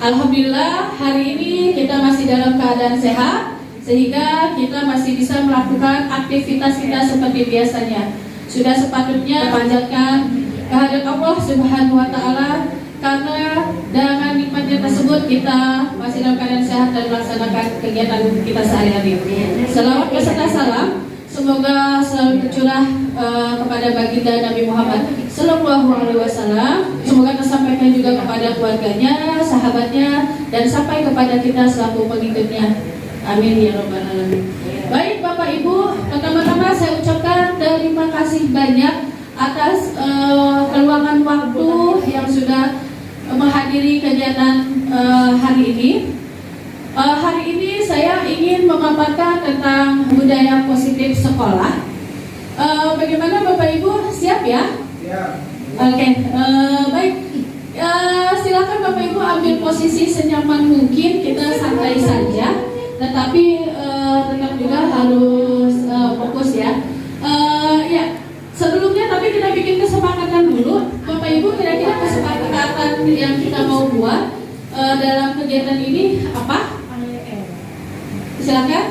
Alhamdulillah hari ini kita masih dalam keadaan sehat, sehingga kita masih bisa melakukan aktivitas kita seperti biasanya. Sudah sepatutnya panjatkan kehadirat Allah Subhanahu wa Ta'ala, karena dengan nikmatnya tersebut kita masih dalam keadaan sehat dan melaksanakan kegiatan kita sehari-hari. Selawat beserta salam semoga selalu tercurah kepada baginda Nabi Muhammad Sallallahu Alaihi Wasallam. Semoga tersampaikan juga kepada keluarganya, sahabatnya, dan sampai kepada kita selaku pengikutnya. Amin ya Rabbal Alamin. Baik Bapak Ibu, pertama-tama saya ucapkan terima kasih banyak atas keluangan waktu yang sudah menghadiri kegiatan hari ini. Hari ini saya ingin memaparkan tentang budaya positif sekolah. Bagaimana Bapak Ibu, siap ya? Siap. Oke, baik. Silakan Bapak Ibu ambil posisi senyaman mungkin, kita santai saja, tetapi tetap juga harus fokus ya. Ya, sebelumnya tapi kita bikin kesepakatan dulu. Bapak Ibu, kira-kira kesepakatan yang kita mau buat dalam kegiatan ini apa? Silakan.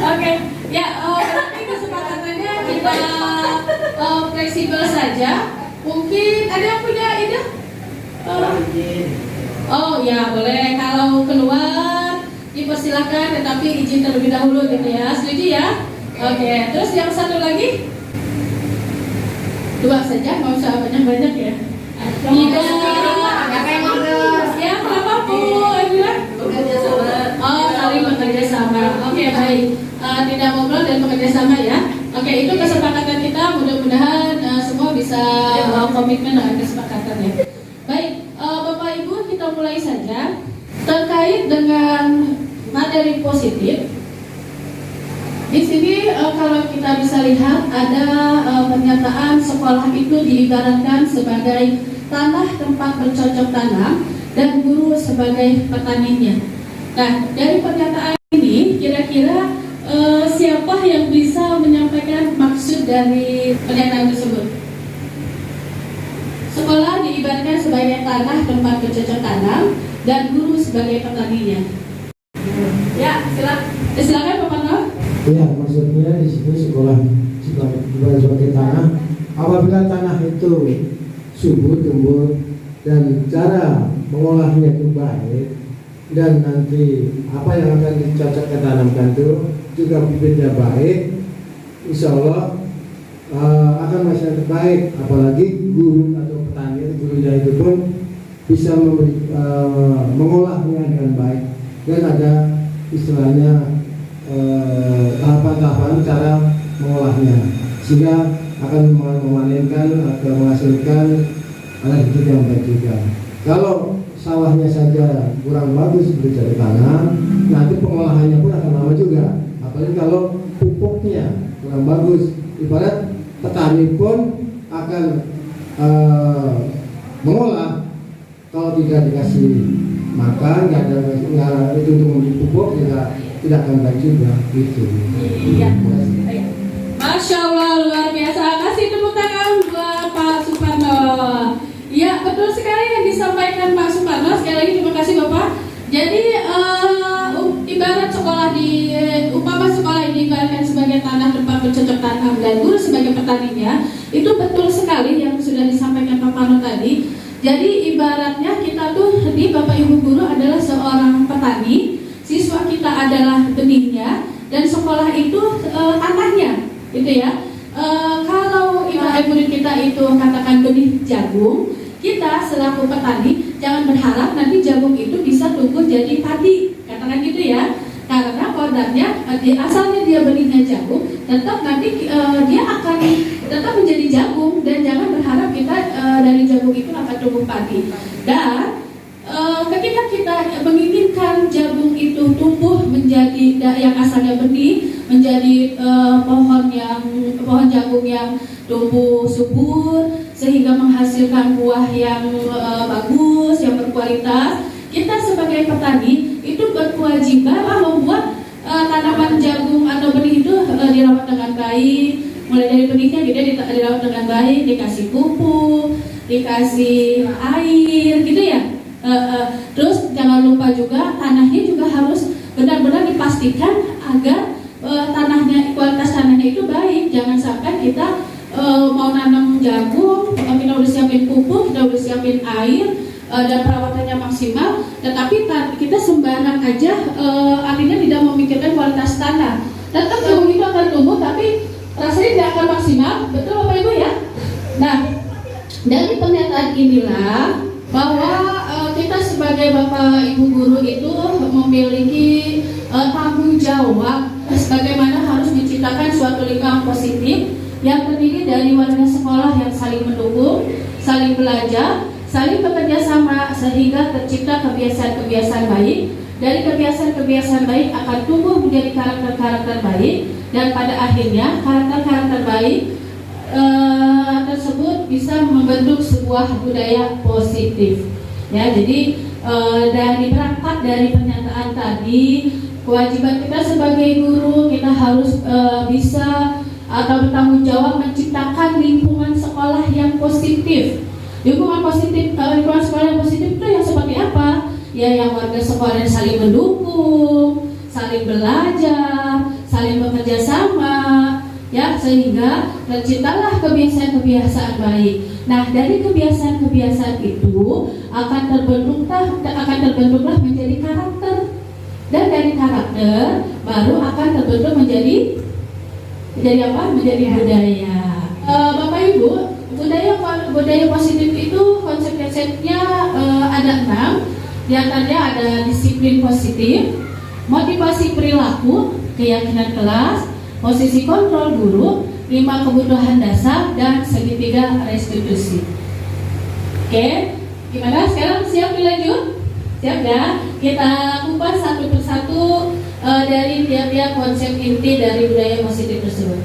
Oke. Ya, berarti kesepakatannya kita fleksibel saja. Mungkin ada yang punya ide? Oh ya, boleh. Kalau keluar dipersilakan, tetapi izin terlebih dahulu gitu ya. Setuju ya? Oke. Terus yang satu lagi? 2 saja, nggak usah banyak-banyak ya. Tidak. Ya, kenapa Bu? Oh, saling bekerja sama. Oke, baik. Tidak ngobrol dan bekerja sama ya. Oke, itu kesepakatan kita. Mudah-mudahan semua bisa komitmen dengan kesepakatannya. Baik, Bapak Ibu, kita mulai saja terkait dengan materi positif. Di sini kalau kita bisa lihat ada pernyataan sekolah itu diibaratkan sebagai tanah tempat bercocok tanam dan guru sebagai petaninya. Nah, dari pernyataan ini kira-kira siapa yang bisa menyampaikan maksud dari pernyataan tersebut? Sekolah diibaratkan sebagai tanah tempat bercocok tanam dan guru sebagai petaninya. Ya, silakan Pak Pano. Ya, maksudnya di situ sekolah sebagai tanah. Apabila tanah itu subur, tumbuh, dan cara mengolahnya itu baik, dan nanti apa yang akan dicocokkan tanamkan itu juga bibitnya baik, insya Allah akan masih terbaik. Apalagi guru atau petani, gurunya itu pun bisa mengolahnya dengan baik, dan ada istilahnya tahapan-tahapan cara mengolahnya, sehingga akan memanenkan atau menghasilkan anak hidup yang baik juga. Kalau sawahnya saja kurang bagus dari tanam, nanti pengolahannya pun akan lama juga. Apalagi kalau pupuknya kurang bagus, ibarat petani pun akan mengolah. Kalau tidak dikasih makan, nggak itu untuk membeli pupuk, tidak akan baik juga gitu. Iya. Masya Allah, luar biasa. Kasih tepuk tangan buat Pak Suparno. Ya, betul sekali yang disampaikan Pak Suparno. Sekali lagi terima kasih Bapak. Jadi ibarat umpama sekolah ini ibaratkan sebagai tanah tempat bercocok tanam dan guru sebagai petaninya, itu betul sekali yang sudah disampaikan Pak Parno tadi. Jadi ibaratnya kita tuh di Bapak Ibu guru adalah seorang petani, siswa kita adalah benihnya, dan sekolah itu tanahnya, gitu ya. Kalau ibarat murid kita itu katakan benih jagung, kita selaku petani jangan berharap nanti jagung itu bisa tumbuh jadi padi, katakan gitu ya. Karena kodratnya asalnya dia benihnya jagung, tetap nanti dia akan tetap menjadi jagung, dan jangan berharap kita dari jagung itu akan tumbuh padi. Dan ketika kita menginginkan jagung itu tumbuh menjadi yang asalnya benih menjadi pohon jagung yang tumbuh subur sehingga menghasilkan buah yang bagus, yang berkualitas, kita sebagai petani itu berkewajiban membuat tanaman jagung atau benih itu dirawat dengan baik, mulai dari benihnya dia dirawat dengan baik, dikasih pupuk, dikasih air, gitu ya. Terus jangan lupa juga tanahnya juga harus benar-benar dipastikan agar kualitas tanahnya itu baik. Jangan sampai kita mau nanam jagung, kita udah siapin pupuk, kita udah siapin air dan perawatannya maksimal, tetapi kita sembarang aja, artinya tidak memikirkan kualitas tanah. Tetap jagung itu akan tumbuh, tapi rasanya tidak akan maksimal, betul Bapak Ibu ya? Nah, dari pernyataan inilah bahwa kita sebagai Bapak Ibu guru itu memiliki tanggung jawab bagaimana harus menciptakan suatu lingkungan positif yang terdiri dari warga sekolah yang saling mendukung, saling belajar, saling bekerja sama sehingga tercipta kebiasaan-kebiasaan baik. Dari kebiasaan-kebiasaan baik akan tumbuh menjadi karakter-karakter baik, dan pada akhirnya karakter-karakter baik tersebut bisa membentuk sebuah budaya positif. Ya, jadi dari berangkat dari pernyataan tadi, kewajiban kita sebagai guru, kita harus bisa atau bertanggung jawab menciptakan lingkungan sekolah yang positif. Lingkungan sekolah yang positif itu yang seperti apa? Ya, yang warga sekolah yang saling mendukung, saling belajar, saling bekerja sama, ya, sehingga terciptalah kebiasaan-kebiasaan baik. Nah, dari kebiasaan-kebiasaan itu akan terbentuklah menjadi karakter, dan dari karakter baru akan terbentuk menjadi apa? Menjadi budaya. Bapak Ibu, budaya positif itu konsep-konsepnya ada 6. Di antaranya ada disiplin positif, motivasi perilaku, keyakinan kelas, posisi kontrol guru, 5 kebutuhan dasar, dan segitiga restitusi. Oke, gimana sekarang, siap dilanjut? Siap ya? Kita kupas satu persatu dari tiap-tiap konsep inti dari budaya positif tersebut.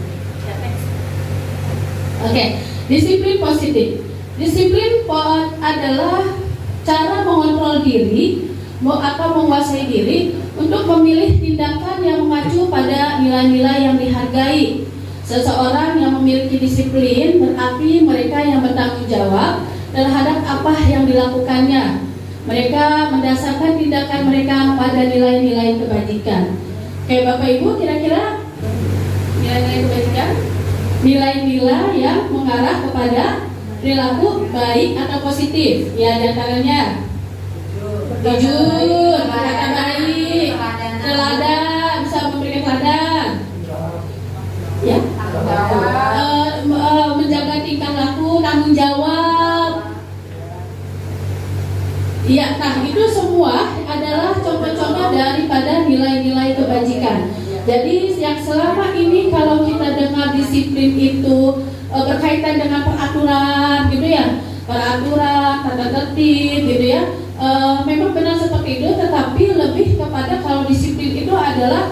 Oke, disiplin positif. Disiplin adalah cara mengontrol diri atau menguasai diri untuk memilih tindakan yang mengacu pada nilai-nilai yang dihargai. Seseorang yang memiliki disiplin berarti mereka yang bertanggung jawab terhadap apa yang dilakukannya. Mereka mendasarkan tindakan mereka pada nilai-nilai kebajikan. Oke, Bapak Ibu, kira-kira nilai-nilai kebajikan? Nilai-nilai yang mengarah kepada perilaku baik atau positif. Ya, diantaranya jujur, berkata baik, teladan, bisa memberikan teladan, ya, menjaga tingkah laku, tanggung jawab. Ya, nah itu semua adalah contoh-contoh daripada nilai-nilai kebajikan. Jadi yang selama ini kalau kita dengar disiplin itu berkaitan dengan peraturan gitu ya, peraturan, tata tertib gitu ya, memang benar seperti itu, tetapi lebih kepada kalau disiplin itu adalah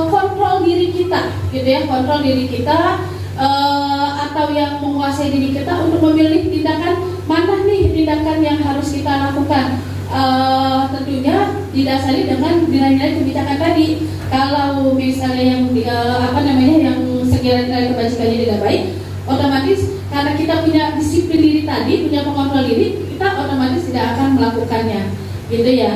kontrol diri kita gitu ya, kontrol diri kita, atau yang menguasai diri kita untuk memilih tindakan mana nih tindakan yang harus kita lakukan. Tentunya didasari dengan nilai-nilai kebijakan tadi. Kalau misalnya yang yang sekiranya nilai kebajikannya tidak baik, otomatis karena kita punya disiplin diri tadi, punya pengontrol diri, kita otomatis tidak akan melakukannya, gitu ya.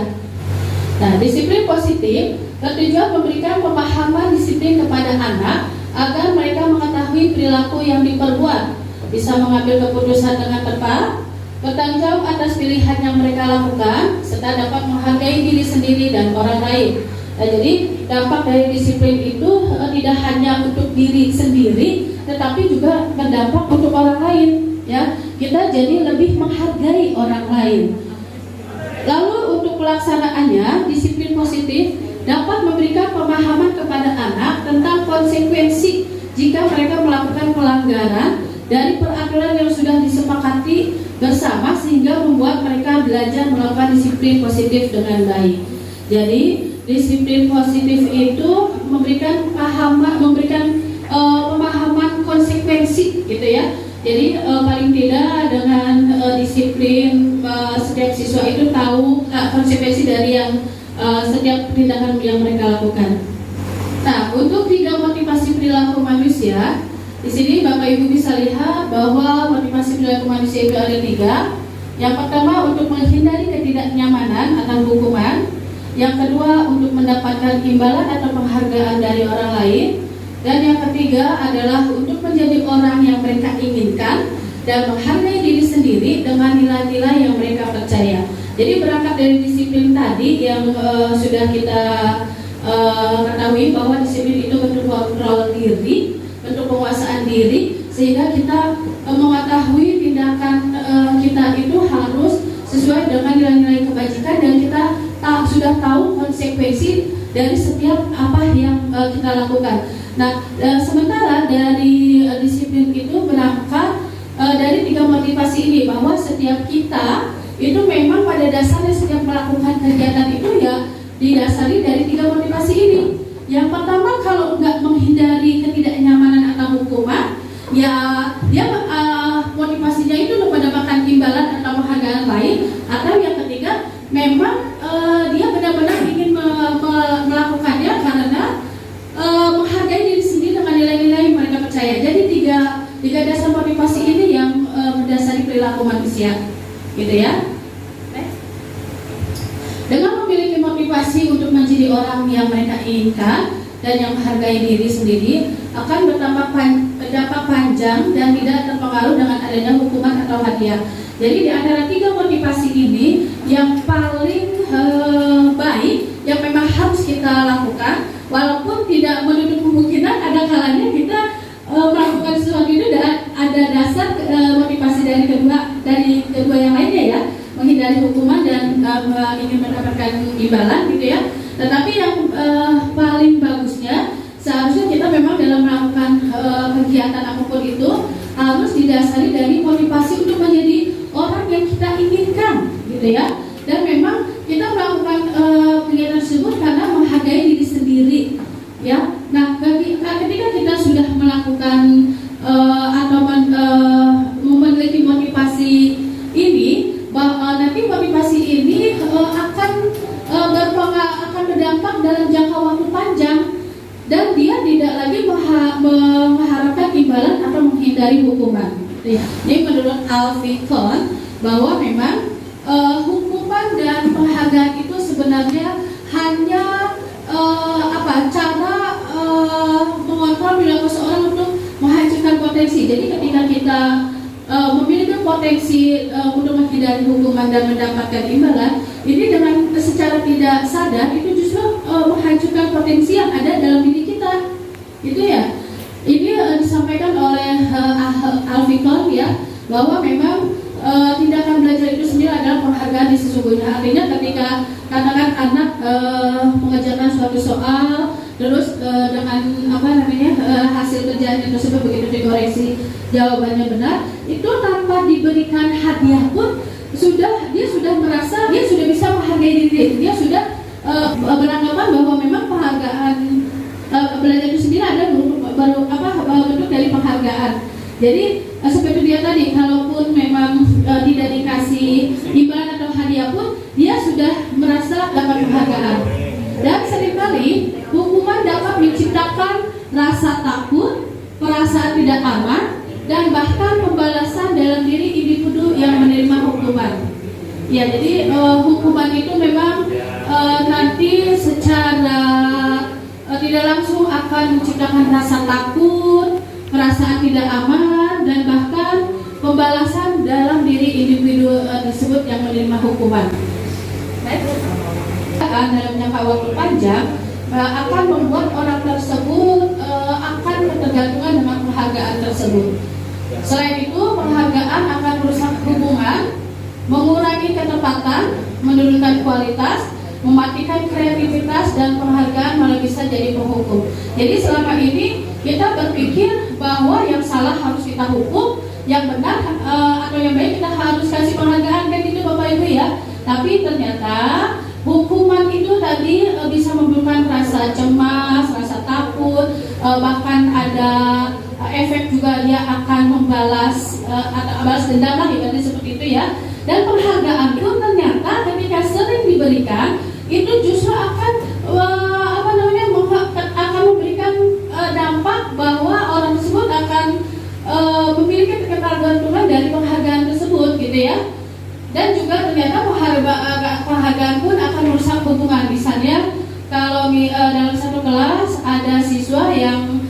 Nah, disiplin positif bertujuan memberikan pemahaman disiplin kepada anak agar mereka mengetahui perilaku yang diperbuat, bisa mengambil keputusan dengan tepat, bertanggung jawab atas pilihan yang mereka lakukan, serta dapat menghargai diri sendiri dan orang lain. Nah, jadi dampak dari disiplin itu tidak hanya untuk diri sendiri, tetapi juga berdampak untuk orang lain. Ya, kita jadi lebih menghargai orang lain. Lalu untuk pelaksanaannya, disiplin positif dapat memberikan pemahaman kepada anak tentang konsekuensi jika mereka melakukan pelanggaran dari peraturan yang sudah disepakati bersama, sehingga membuat mereka belajar melakukan disiplin positif dengan baik. Jadi disiplin positif itu memberikan pemahaman konsekuensi gitu ya. Jadi paling tidak dengan disiplin setiap siswa itu tahu konsekuensi dari yang setiap tindakan yang mereka lakukan. Nah, untuk 3 motivasi perilaku manusia, di sini Bapak Ibu bisa lihat bahwa motivasi perilaku manusia itu ada 3. Yang pertama untuk menghindari ketidaknyamanan atau hukuman. Yang kedua untuk mendapatkan imbalan atau penghargaan dari orang lain. Dan yang ketiga adalah untuk menjadi orang yang mereka inginkan dan menghargai diri sendiri dengan nilai-nilai yang mereka percaya. Jadi berangkat dari disiplin tadi yang sudah kita ketahui bahwa disiplin itu bentuk kontrol diri, bentuk penguasaan diri, sehingga kita mengetahui tindakan kita itu harus sesuai dengan nilai-nilai kebajikan dan kita sudah tahu konsekuensi dari setiap apa yang kita lakukan. Nah, sementara dari disiplin itu berangkat dari 3 motivasi ini, bahwa setiap kita itu memang pada dasarnya setiap melakukan kegiatan itu ya didasari dari 3 motivasi ini. Yang pertama, kalau nggak menghindari ketidaknyamanan atau hukuman, ya dia motivasinya itu untuk mendapatkan imbalan atau penghargaan lain. Atau yang ketiga, memang dia benar-benar ingin melakukannya karena menghargai diri sendiri dengan nilai-nilai yang mereka percaya. Jadi tiga dasar motivasi ini yang mendasari perilaku manusia, gitu ya. Dengan memiliki motivasi untuk menjadi orang yang mereka inginkan dan yang menghargai diri sendiri, akan berdampak panjang dan tidak terpengaruh dengan adanya hukuman atau hadiah. Jadi di antara 3 motivasi ini, yang paling baik yang memang harus kita lakukan, walaupun tidak menutup kemungkinan ada kalanya kita melakukan sesuatu itu ada dasar motivasi dari kedua yang lainnya ya, menghindari hukuman dan ingin mendapatkan imbalan gitu ya. Tetapi yang paling bagusnya seharusnya kita memang dalam melakukan kegiatan apapun itu harus didasari dari motivasi untuk menjadi orang yang kita inginkan gitu ya. Dan memang kita melakukan kegiatan tersebut karena menghargai diri sendiri ya. Nah, ketika kita sudah melakukan atau memiliki motivasi ini, nanti motivasi ini akan berdampak dalam jangka waktu panjang dan dia tidak lagi mengharapkan imbalan atau menghindari hukuman. Ya. Ini menurut Alfie Kohn bahwa memang hukuman dan penghargaan itu sebenarnya hanya cara mengontrol perilaku seorang untuk menghancurkan potensi. Jadi ketika kita memiliki potensi untuk menghindari hukuman dan mendapatkan imbalan, ini dengan secara tidak sadar itu justru menghancurkan potensi yang ada dalam diri kita, gitu ya. Ini disampaikan oleh Alfie Kohn ya, bahwa memang tindakan belajar itu sendiri adalah penghargaan di sesungguhnya. Artinya ketika katakan anak mengerjakan suatu soal, terus dengan hasil kerjaan tersebut begitu dikoreksi jawabannya benar, itu tanpa diberikan hadiah pun dia sudah merasa dia sudah bisa menghargai diri, dia sudah beranggapan bahwa memang penghargaan belajar itu sendiri ada bentuk dari penghargaan. Jadi seperti dia tadi, kalaupun memang tidak dikasih imbalan atau hadiah pun dia sudah merasa dapat penghargaan. Dan seringkali hukuman dapat menciptakan rasa takut, perasaan tidak aman, dan bahkan pembalasan dalam diri individu yang menerima hukuman. Ya, jadi hukuman itu memang nanti secara tidak langsung akan menciptakan rasa takut, perasaan tidak aman, dan bahkan pembalasan dalam diri individu tersebut yang menerima hukuman. Dalam jangka waktu panjang akan membuat orang tersebut akan ketergantungan dengan penghargaan tersebut. Selain itu, penghargaan akan merusak hubungan, mengurangi ketepatan, menurunkan kualitas, mematikan kreativitas, dan penghargaan malah bisa jadi penghukum. Jadi selama ini kita berpikir bahwa yang salah harus kita hukum, yang benar atau yang baik kita harus kasih penghargaan, kan gitu Bapak Ibu ya. Tapi ternyata hukuman itu tadi bisa menimbulkan rasa cemas, rasa takut, bahkan ada efek juga dia akan membalas balas dendam lah ibaratnya seperti itu ya. Dan penghargaan pun ternyata ketika sering diberikan itu justru akan memberikan dampak bahwa orang tersebut akan memiliki ketergantungan dari penghargaan tersebut gitu ya. Dan juga ternyata penghargaan pun akan merusak hubungan. Misalnya kalau dalam satu kelas ada siswa yang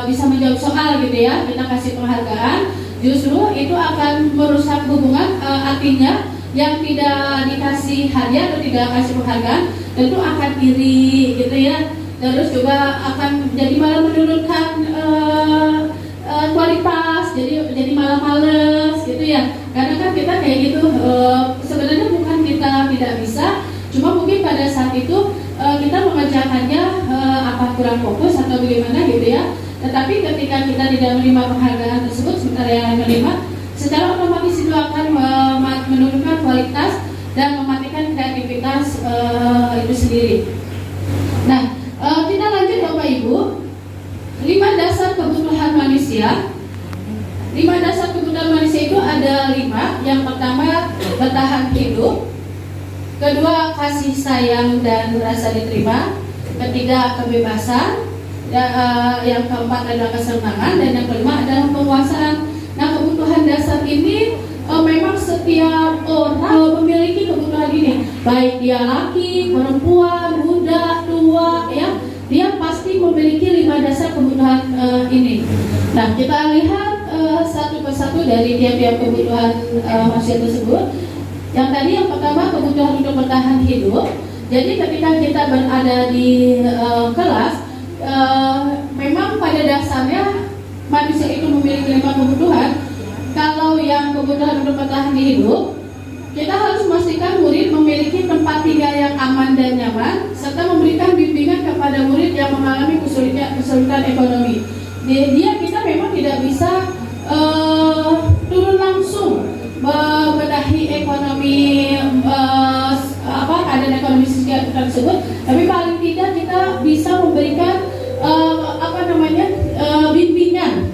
bisa menjawab soal gitu ya, kita kasih penghargaan, justru itu akan merusak hubungan. Artinya yang tidak dikasih hadiah atau tidak kasih penghargaan tentu akan iri gitu ya. Terus juga akan jadi malah menurunkan kualitas, jadi malah males gitu ya. Karena kan kita kayak gitu, sebenarnya bukan kita tidak bisa, cuma mungkin pada saat itu kita mengerjakannya kurang fokus atau bagaimana gitu ya. Tetapi ketika kita tidak menerima penghargaan tersebut, sementara yang lain menerima, secara otomatis itu akan menurunkan kualitas dan mematikan kreativitas itu sendiri. Nah, kita lanjut Bapak Ibu. 5 dasar kebutuhan manusia. 5 dasar kebutuhan manusia itu ada 5. Yang pertama, bertahan hidup. Kedua, kasih sayang dan rasa diterima. Ketiga, kebebasan. Yang keempat adalah kesenangan. Dan yang kelima adalah penguasaan. Nah, kebutuhan dasar ini memang setiap orang memiliki kebutuhan ini. Baik dia laki, perempuan, muda, tua, ya, dia pasti memiliki 5 dasar kebutuhan ini. Nah, kita lihat satu persatu dari tiap-tiap kebutuhan manusia tersebut. Yang tadi yang pertama, kebutuhan untuk bertahan hidup. Jadi ketika kita berada di kelas, memang pada dasarnya manusia itu memiliki 5 kebutuhan. Kalau yang kebutuhan untuk bertahan hidup, kita harus memastikan murid memiliki tempat tinggal yang aman dan nyaman, serta memberikan bimbingan kepada murid yang mengalami kesulitan ekonomi. Kita memang tidak bisa turun langsung membenahi ekonomi keadaan ekonomi sekitar tersebut, tapi paling tidak kita bisa memberikan bimbingan.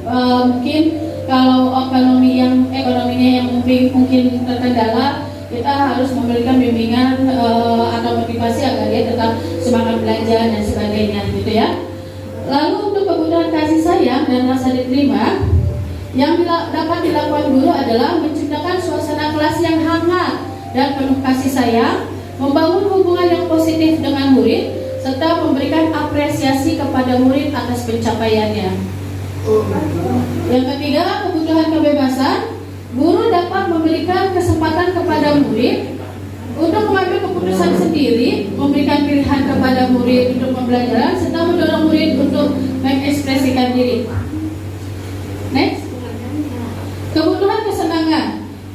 Mungkin kalau ekonominya yang mungkin terkendala, kita harus memberikan bimbingan atau motivasi agar dia tetap semangat belajar dan sebagainya gitu ya. Lalu untuk kebutuhan kasih sayang dan rasa diterima, yang dapat dilakukan guru adalah menciptakan suasana kelas yang hangat dan penuh kasih sayang, membangun hubungan yang positif dengan murid, serta memberikan apresiasi kepada murid atas pencapaiannya. Yang ketiga, kebutuhan kebebasan. Guru dapat memberikan kesempatan kepada murid untuk mengambil keputusan sendiri, memberikan pilihan kepada murid untuk pembelajaran, serta mendorong murid untuk mengekspresikan diri. Next. Kebutuhan kesenangan.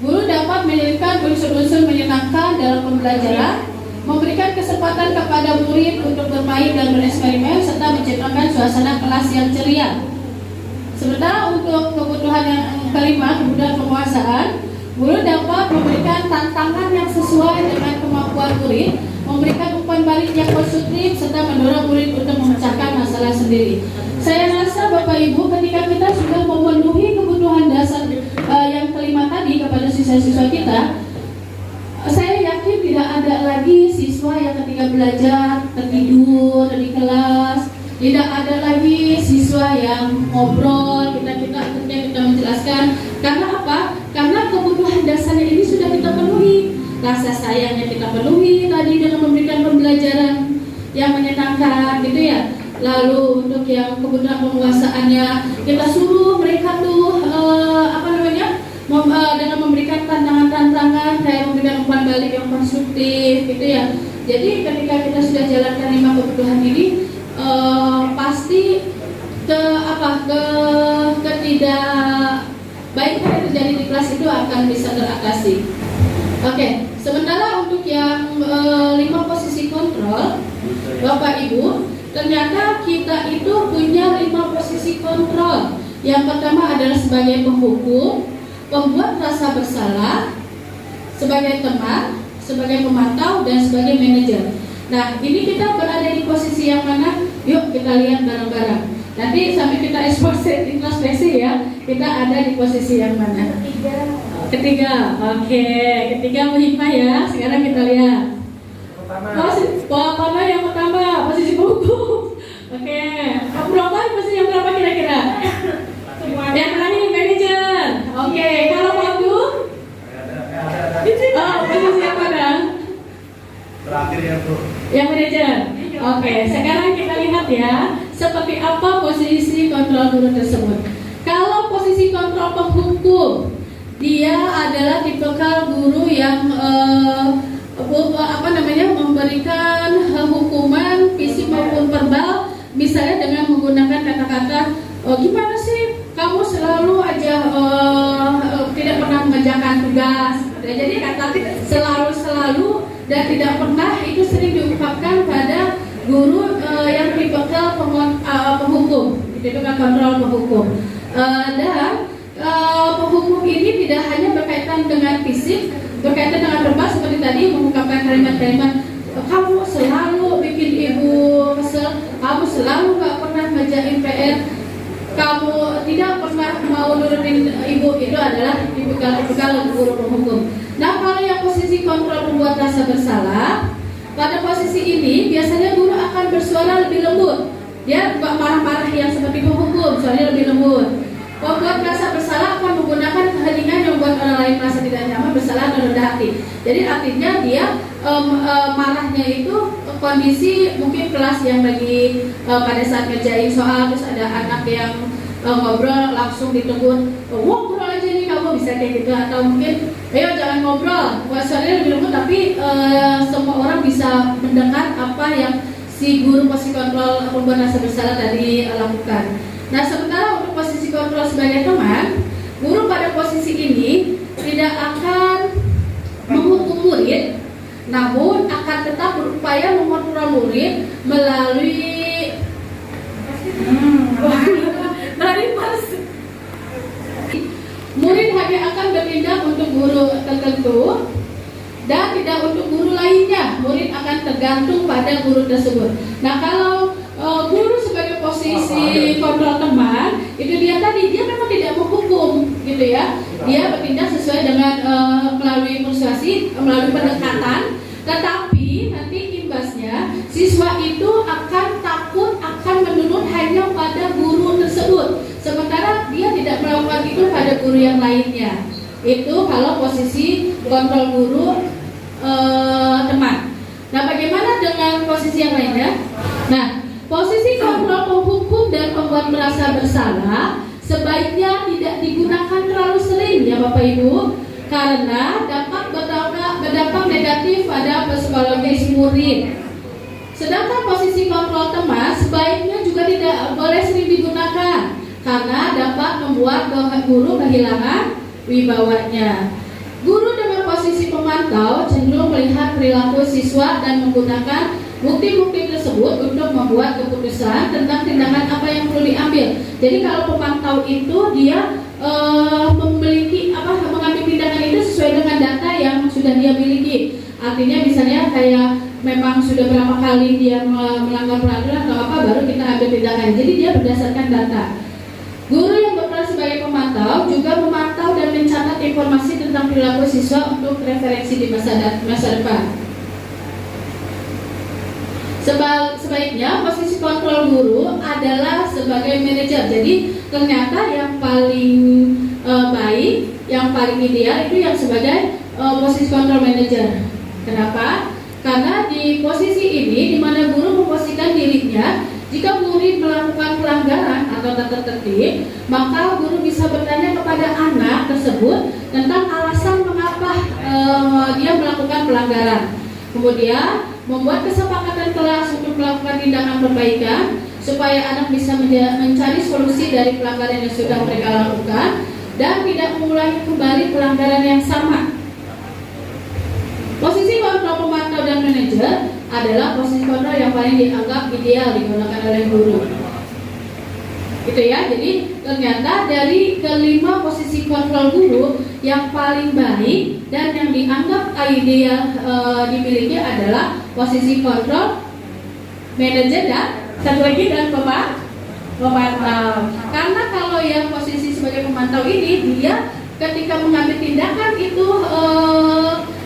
Guru dapat menjadikan unsur-unsur menyenangkan dalam pembelajaran, memberikan kesempatan kepada murid untuk bermain dan bereksperimen, serta menciptakan suasana kelas yang ceria. Sementara untuk kebutuhan yang kelima, kebutuhan penguasaan, guru dapat memberikan tantangan yang sesuai dengan kemampuan murid, memberikan umpan balik yang konstruktif, serta mendorong murid untuk memecahkan masalah sendiri. Saya rasa Bapak Ibu, ketika kita sudah memenuhi kebutuhan dasar yang kelima tadi kepada siswa-siswa kita, saya yakin tidak ada lagi siswa yang ketika belajar tertidur di kelas. Tidak ada lagi siswa yang ngobrol, kita menjelaskan. Karena apa? Karena kebutuhan dasarnya ini sudah kita penuhi. Rasa sayangnya kita penuhi tadi dengan memberikan pembelajaran yang menyenangkan gitu ya. Lalu untuk yang kebutuhan penguasaannya, kita suruh mereka tuh dengan memberikan tantangan-tantangan, kayak memberikan umpan balik yang konstruktif gitu ya. Jadi ketika kita sudah jalankan 5 kebutuhan ini, pasti ketidakbaikan yang terjadi di kelas itu akan bisa teratasi. Oke, sementara untuk yang 5 posisi kontrol, Bapak Ibu, ternyata kita itu punya 5 posisi kontrol. Yang pertama adalah sebagai penghukum, pembuat rasa bersalah, sebagai teman, sebagai pemantau, dan sebagai manajer. Nah, ini kita berada di posisi yang mana? Yuk kita lihat bareng-bareng. Nanti sampai kita introspeksi ya, kita ada di posisi yang mana? Ketiga. Oke, ketiga menghikmah ya. Sekarang kita lihat. Pertama yang pertama, posisi penghukum. Oke, berapa posisi yang berapa kira-kira? Yang terakhir manajer. Oke, kalau Pak Abdul? Terakhir ya Bu. Yang manajer. Oke, sekarang kita lihat ya, seperti apa posisi kontrol guru tersebut. Kalau posisi kontrol penghukum, dia adalah tipikal guru yang memberikan hukuman fisik maupun verbal, misalnya dengan menggunakan kata-kata, gimana sih kamu selalu aja tidak pernah mengerjakan tugas. Jadi kata selalu dan tidak pernah itu sering diungkapkan pada guru yang tipikal penghukum, tipikal kontrol penghukum. Dan penghukum ini tidak hanya berkaitan dengan fisik, berkaitan dengan verbal seperti tadi, mengungkapkan kalimat-kalimat, kamu selalu bikin ibu kesel, kamu selalu gak pernah ngerjain PR, kamu tidak pernah mau nurunin ibu. Itu adalah tipikal guru penghukum. Nah, kalau yang posisi kontrol membuat rasa bersalah, pada posisi ini biasanya guru akan bersuara lebih lembut. Dia nggak marah-marah yang seperti penghukum, suaranya lebih lembut. Membuat rasa bersalah akan menggunakan keheningan yang membuat orang lain merasa tidak nyaman, bersalah dan rendah hati. Jadi artinya dia marahnya itu kondisi mungkin kelas yang lagi pada saat ngerjain soal, terus ada anak yang ngobrol langsung ditegur, ngobrol aja nih kamu, bisa kayak gitu. Atau mungkin ayo jangan ngobrol, suaranya lebih lembut, tapi semua orang bisa mendengar apa yang si guru posisi kontrol membuat rasa bersalah tadi lakukan. Nah, sementara untuk posisi kontrol sebagai teman, guru pada posisi ini tidak akan menghukum murid, namun akan tetap berupaya mengontrol murid melalui murid hanya akan bertindak untuk guru tertentu dan tidak untuk guru lainnya. Murid akan tergantung pada guru tersebut. Nah, kalau guru sebagai posisi kontrol teman, itu dia memang tidak menghukum, gitu ya. Dia bertindak sesuai dengan melalui persuasi, melalui pendekatan, tetapi nanti imbasnya siswa itu akan takut, akan menurut hanya pada guru tersebut, sementara dia tidak melakukan itu pada guru yang lainnya. Itu kalau posisi kontrol guru teman. Nah, bagaimana dengan posisi yang lainnya? Nah, posisi kontrol penghukum dan pembuat merasa bersalah sebaiknya tidak digunakan terlalu sering ya Bapak Ibu, karena dapat berdampak negatif pada psikologis murid. Sedangkan posisi kontrol teman sebaiknya juga tidak boleh sering digunakan, karena dapat membuat guru kehilangan wibawanya. Guru dengan posisi pemantau cenderung melihat perilaku siswa dan menggunakan bukti-bukti tersebut untuk membuat keputusan tentang tindakan apa yang perlu diambil. Jadi kalau pemantau itu dia mengambil tindakan itu sesuai dengan data yang sudah dia miliki. Artinya misalnya kayak memang sudah berapa kali dia melanggar peraturan atau apa, baru kita ambil tindakan. Jadi dia berdasarkan data. Guru yang berperan sebagai pemantau juga memantau dan mencatat informasi tentang perilaku siswa untuk referensi di masa depan. Sebaiknya posisi kontrol guru adalah sebagai manajer. Jadi ternyata yang paling baik, yang paling ideal itu yang sebagai posisi kontrol manajer. Kenapa? Karena di posisi ini, di mana guru memposisikan dirinya, jika murid melakukan pelanggaran atau tak tertib, maka guru bisa bertanya kepada anak tersebut tentang alasan mengapa dia melakukan pelanggaran. Kemudian membuat kesepakatan kelas untuk melakukan tindakan perbaikan supaya anak bisa mencari solusi dari pelanggaran yang sudah mereka lakukan dan tidak mengulangi kembali pelanggaran yang sama. Posisi kontrol pemantau dan manajer adalah posisi kontrol yang paling dianggap ideal digunakan oleh guru. Gitu ya. Jadi ternyata dari kelima posisi kontrol guru, yang paling baik dan yang dianggap ideal dimiliki adalah posisi kontrol, manajer, dan satu lagi dan pemantau. Karena kalau yang posisi sebagai pemantau ini, dia ketika mengambil tindakan itu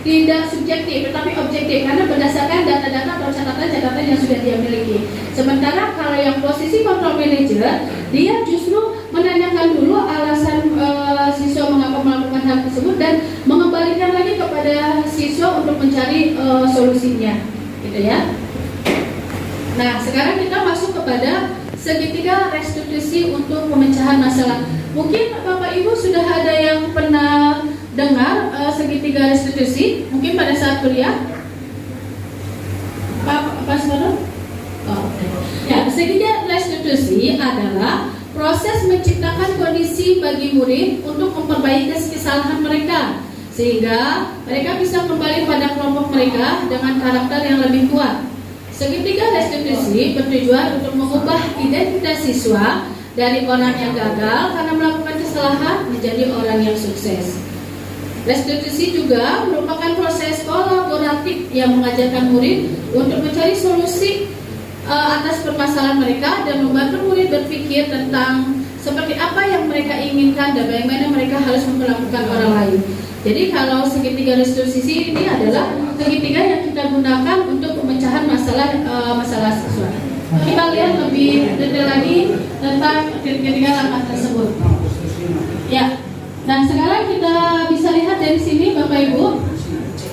tidak subjektif tetapi objektif, karena berdasarkan data-data atau catatan-catatan yang sudah dia miliki. Sementara kalau yang posisi kontrol manager, dia justru menanyakan dulu alasan siswa mengapa melakukan hal tersebut dan mengembalikan lagi kepada siswa untuk mencari solusinya. gitu ya. Nah, sekarang kita masuk kepada segitiga restitusi untuk pemecahan masalah. Mungkin Bapak Ibu sudah ada yang pernah dengar segitiga restitusi, mungkin pada saat kuliah. Pak Sumarno? Oh, okay. Ya, segitiga restitusi adalah proses menciptakan kondisi bagi murid untuk memperbaiki kesalahan mereka, sehingga mereka bisa kembali pada kelompok mereka dengan karakter yang lebih kuat. Segitiga restitusi bertujuan untuk mengubah identitas siswa dari orang yang gagal karena melakukan kesalahan menjadi orang yang sukses. Restitusi juga merupakan proses kolaboratif yang mengajarkan murid untuk mencari solusi atas permasalahan mereka dan membantu murid berpikir tentang seperti apa yang mereka inginkan dan bagaimana mereka harus memperlakukan orang lain. Jadi kalau segitiga restitusi ini adalah segitiga yang kita gunakan untuk pemecahan masalah siswa. Kita lihat lebih detail lagi tentang segitiga langkah tersebut. Ya, nah sekarang kita bisa lihat dari sini Bapak Ibu.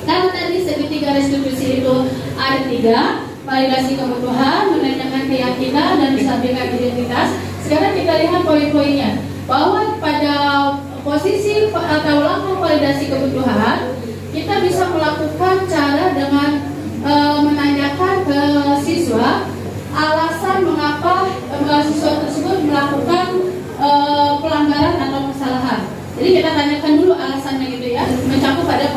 Kalau tadi segitiga restitusi itu ada 3, validasi kebutuhan, menanyakan keyakinan, dan menstabilkan identitas. Sekarang kita lihat poin-poinnya, bahwa pada posisi atau langkah validasi kebutuhan, kita bisa melakukan cara dengan menanyakan ke siswa alasan mengapa siswa tersebut melakukan pelanggaran atau kesalahan. Jadi kita tanyakan dulu alasannya gitu ya, mencakup pada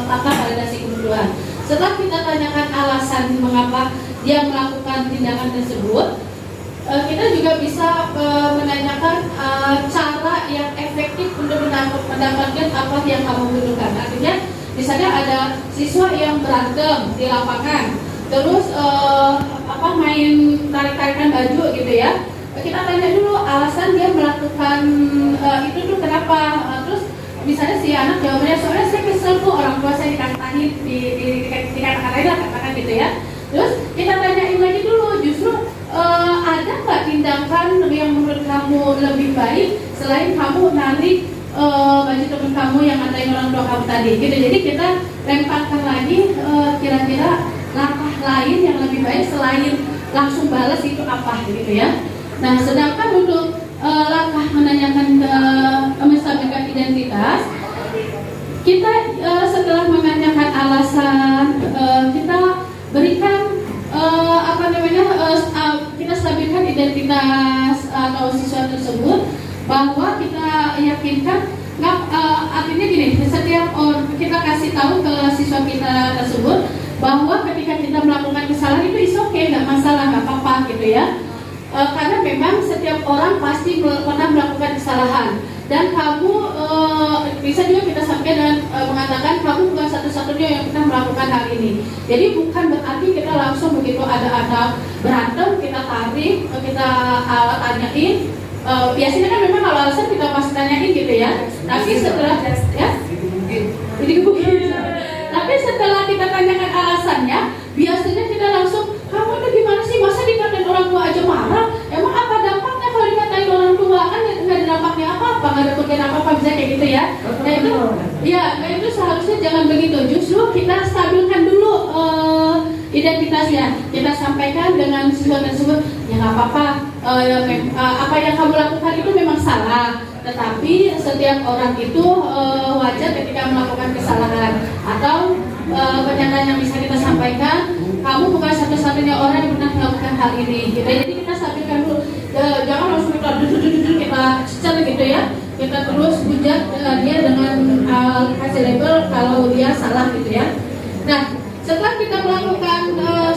langkah validasi kebutuhan. Setelah kita tanyakan alasan mengapa dia melakukan tindakan tersebut, kita juga bisa menanyakan cara yang efektif untuk mendapatkan apa yang kamu butuhkan. Artinya, misalnya ada siswa yang berantem di lapangan, terus main tarik-tarikan baju gitu ya. Kita tanya dulu alasan dia melakukan itu tuh kenapa. Terus misalnya si anak jawabannya, soalnya saya kesel tuh orang tua saya dikatakan dikatakan lah, katakan gitu ya. Terus kita tanyain lagi dulu, justru ada nggak tindakan yang menurut kamu lebih baik selain kamu narik baju teman kamu yang ngatain orang tua kamu tadi gitu. Jadi kita lemparkan lagi kira-kira langkah lain yang lebih baik selain langsung balas itu apa gitu ya. Nah, sedangkan untuk langkah menanyakan menstabilkan identitas, kita setelah menanyakan alasan, kita berikan kita stabilkan identitas atau siswa tersebut, bahwa kita yakinkan artinya gini, setiap kita kasih tahu ke siswa kita tersebut bahwa ketika kita melakukan kesalahan itu is okay, nggak masalah, nggak apa-apa gitu ya. Karena memang setiap orang pasti pernah melakukan kesalahan, dan kamu bisa juga kita sampaikan dan mengatakan kamu bukan satu-satunya yang pernah melakukan hal ini. Jadi bukan berarti kita langsung begitu ada berantem kita tarik, kita tanyain. Biasanya kan memang kalau alasan kita pasti tanyain gitu ya. Tapi setelah tapi setelah kita tanyakan alasannya, biasanya kita langsung, kamu itu gimana sih, masa dikatain orang tua aja marah? Emang apa dampaknya kalau dikatain orang tua? Kan nggak ada dampaknya apa-apa, nggak ada kerugian apa-apa, bisa kayak gitu ya. Nah itu seharusnya jangan begitu. Justru kita stabilkan dulu identitasnya. Kita sampaikan dengan siswa tersebut, ya nggak apa-apa, apa yang kamu lakukan itu memang salah, tetapi setiap orang itu wajar ketika melakukan kesalahan. Atau pernyataan yang bisa kita sampaikan, kamu bukan satu-satunya orang yang pernah melakukan hal ini gitu. Jadi kita stabilkan dulu, jangan langsung kita secara gitu ya, kita terus hujat dia dengan kasih label kalau dia salah gitu ya. Nah, setelah kita melakukan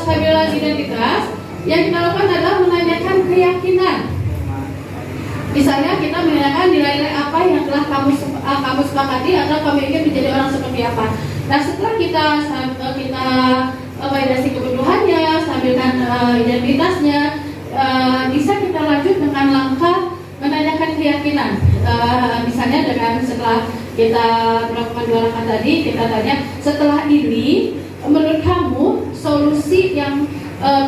stabilitas identitas, yang kita lakukan adalah menanyakan keyakinan. Misalnya kita menanyakan nilai-nilai apa yang telah kamu sepakati atau kamu ingin menjadi orang seperti apa. Nah, setelah kita validasi kebutuhannya, stabilkan identitasnya, bisa kita lanjut dengan langkah menanyakan keyakinan. Misalnya dengan setelah kita melakukan 2 langkah tadi, kita tanya, setelah ini menurut kamu solusi yang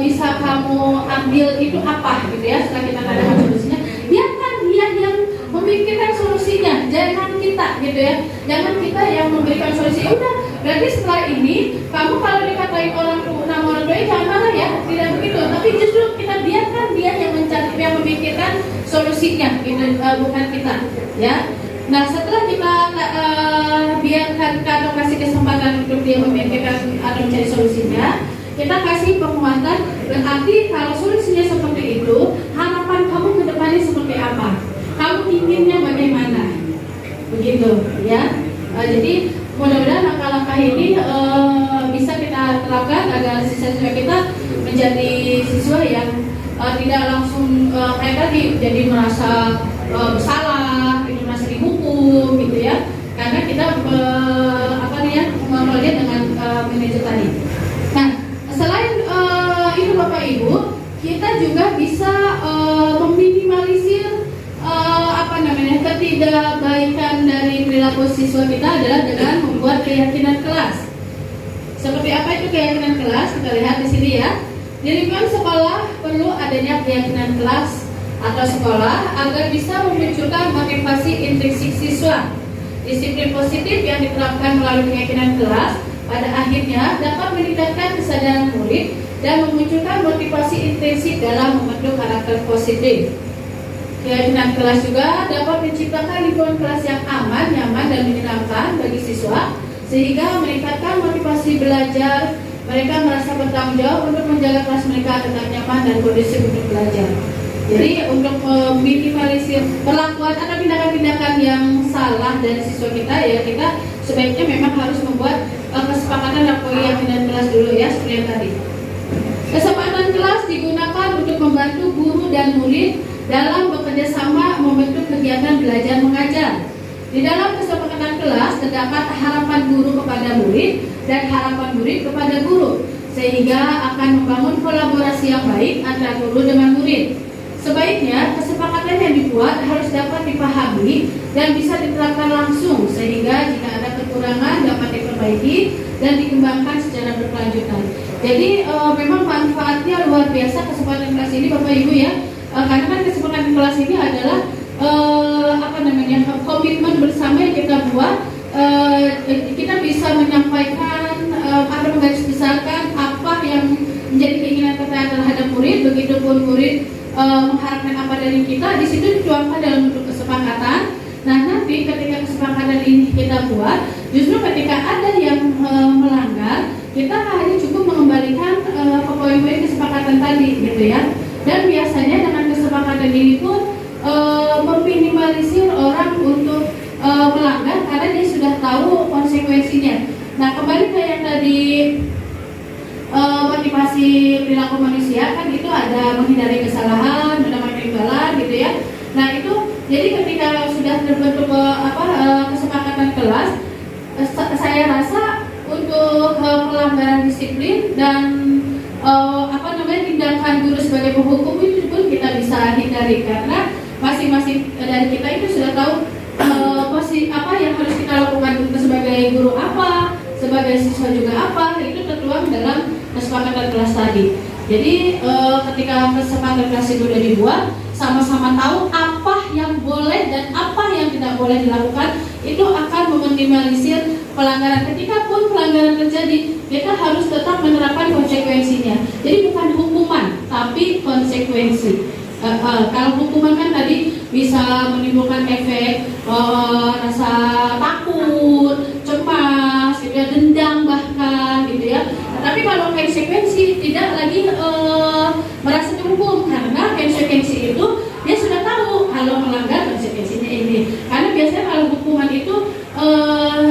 bisa kamu ambil itu apa gitu ya. Setelah kita tanyakan solusinya, biarkan dia yang memikirkan solusinya, jangan kita gitu ya. Jangan kita yang memberikan solusi. Udah Berarti setelah ini kamu kalau dikatain orang tua, nama orang tua jangan marah ya, tidak begitu. Tapi justru kita biarkan dia yang mencari, yang memikirkan solusinya, gitu, bukan kita, ya. Nah setelah kita biarkan atau kasih kesempatan untuk dia memikirkan atau mencari solusinya, kita kasih penguatan. Berarti kalau solusinya seperti itu, harapan kamu ke depannya seperti apa? Kamu inginnya bagaimana? Begitu, ya. Jadi mudah-mudahan langkah-langkah ini bisa kita terapkan agar siswa-siswa kita menjadi siswa yang tidak langsung kayak tadi jadi merasa bersalah, merasa dihukum, gitu ya. Karena kita melihat dengan manajer tadi. Nah, selain itu Bapak Ibu, kita juga bisa meminimalisir ketidakbaikan dari perilaku siswa kita adalah dengan membuat keyakinan kelas. Seperti apa itu keyakinan kelas? Kita lihat di sini ya. Di lingkungan sekolah perlu adanya keyakinan kelas atau sekolah agar bisa memunculkan motivasi intrinsik siswa. Disiplin positif yang diterapkan melalui keyakinan kelas pada akhirnya dapat meningkatkan kesadaran murid dan memunculkan motivasi intrinsik dalam membentuk karakter positif. Keyakinan kelas juga dapat menciptakan lingkungan kelas yang aman, nyaman, dan menyenangkan bagi siswa, sehingga meningkatkan motivasi belajar. Mereka merasa bertanggung jawab untuk menjaga kelas mereka tetap nyaman dan kondusif untuk belajar. Jadi untuk meminimalisir perlakuan atau tindakan-tindakan yang salah dari siswa kita, ya kita sebaiknya memang harus membuat kesepakatan dan keyakinan kelas dulu ya, seperti yang tadi. Kesepakatan kelas digunakan untuk membantu guru dan murid dalam bekerja sama membentuk kegiatan belajar mengajar. Di dalam kesepakatan kelas terdapat harapan guru kepada murid dan harapan murid kepada guru, sehingga akan membangun kolaborasi yang baik antara guru dengan murid. Sebaiknya kesepakatan yang dibuat harus dapat dipahami dan bisa diterapkan langsung, sehingga jika ada kekurangan dapat diperbaiki dan dikembangkan secara berkelanjutan. Jadi memang manfaatnya luar biasa kesepakatan kelas ini Bapak Ibu ya. Karena kan kesepakatan kelas ini adalah komitmen bersama yang kita buat. Kita bisa menyampaikan atau menggarisbesarkan apa yang menjadi keinginan kita terhadap murid, begitupun murid mengharapkan apa dari kita. Di situ dituangkan dalam bentuk kesepakatan. Nah nanti ketika kesepakatan ini kita buat, justru ketika ada yang melanggar, kita hanya cukup mengembalikan poin-poin kesepakatan tadi, gitu ya. Dan biasanya dengan kesepakatan ini pun meminimalisir orang untuk melanggar karena dia sudah tahu konsekuensinya. Nah kembali ke yang tadi motivasi perilaku manusia, kan itu ada menghindari kesalahan, mendapatkan imbalan, gitu ya. Nah itu jadi ketika sudah terbentuk kesepakatan kelas, saya rasa untuk pelanggaran disiplin dan tindakan guru sebagai penghukum itu pun kita bisa hindari, karena masing-masing dari kita itu sudah tahu apa yang harus kita lakukan sebagai guru apa, sebagai siswa juga apa, itu tertuang dalam kesepakatan kelas tadi. Jadi ketika kesepakatan kelas itu sudah dibuat, sama-sama tahu apa yang boleh dan apa yang tidak boleh dilakukan, itu akan meminimalisir pelanggaran. Ketika pun pelanggaran terjadi, kita harus tetap menerapkan konsekuensinya. Jadi bukan hukuman, tapi konsekuensi. Kalau hukuman kan tadi bisa menimbulkan efek rasa takut, cemas, gitu ya, dendam bahkan, gitu ya. Tapi kalau konsekuensi tidak lagi merasa dihukum, karena konsekuensi itu dia sudah tahu kalau melanggar konsekuensinya ini. Karena biasanya kalau hukuman itu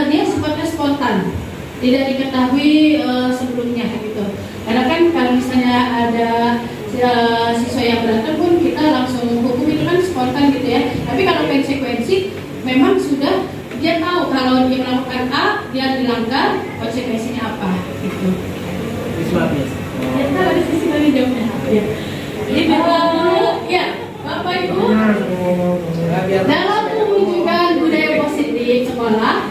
dia sifatnya spontan, tidak diketahui sebelumnya, gitu. Karena kan kalau misalnya ada siswa yang berantem pun kita langsung hukum, itu kan spontan, gitu ya. Tapi kalau konsekuensi memang sudah dia tahu kalau dia melakukan A, dia dilanggar, konsekuensinya apa, gitu. Ya, kita ada sisi dari jawabnya. Ya. Jadi ya, Bapak Ibu, dalam mewujudkan budaya positif sekolah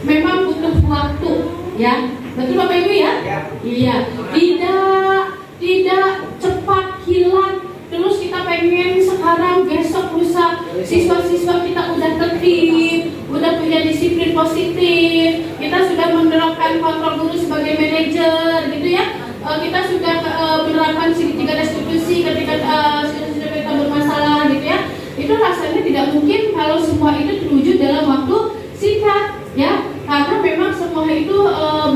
memang butuh waktu, ya. Betul Bapak Ibu ya? Iya. Tidak cepat hilang. Terus kita pengen sekarang, besok, lusa siswa-siswa kita udah tertib, udah punya disiplin positif, kita sudah menerapkan menerapkan kontrol guru sebagai manajer gitu ya. Kita sudah menerapkan segitiga restitusi ketika siswa-siswa kita bermasalah gitu ya. Itu rasanya tidak mungkin kalau semua itu terwujud dalam waktu singkat ya, karena memang semua itu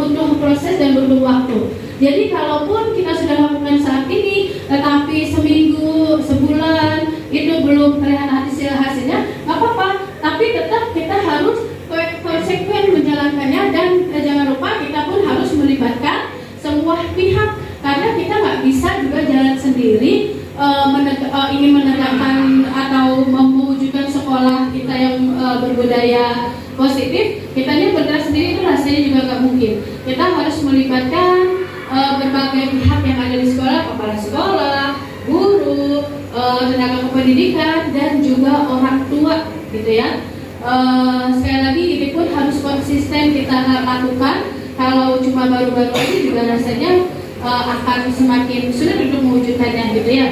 butuh proses dan butuh waktu. Jadi kalaupun kita sudah lakukan saat ini, tetapi seminggu, sebulan itu belum terlihat hasilnya, nggak apa-apa. Tapi tetap kita harus konsekuen menjalankannya, dan jangan lupa kita pun harus melibatkan semua pihak, karena kita nggak bisa juga jalan sendiri ingin menegakkan atau mewujudkan sekolah kita yang berbudaya positif. Kita ini bergerak sendiri itu rasanya juga nggak mungkin. Kita harus melibatkan berbagai pihak yang ada di sekolah, kepala sekolah, guru, tenaga kependidikan, dan juga orang tua gitu ya. Sekali lagi ini pun harus konsisten kita lakukan. Kalau cuma baru-baru ini juga rasanya akan semakin sulit untuk mewujudkannya gitu ya.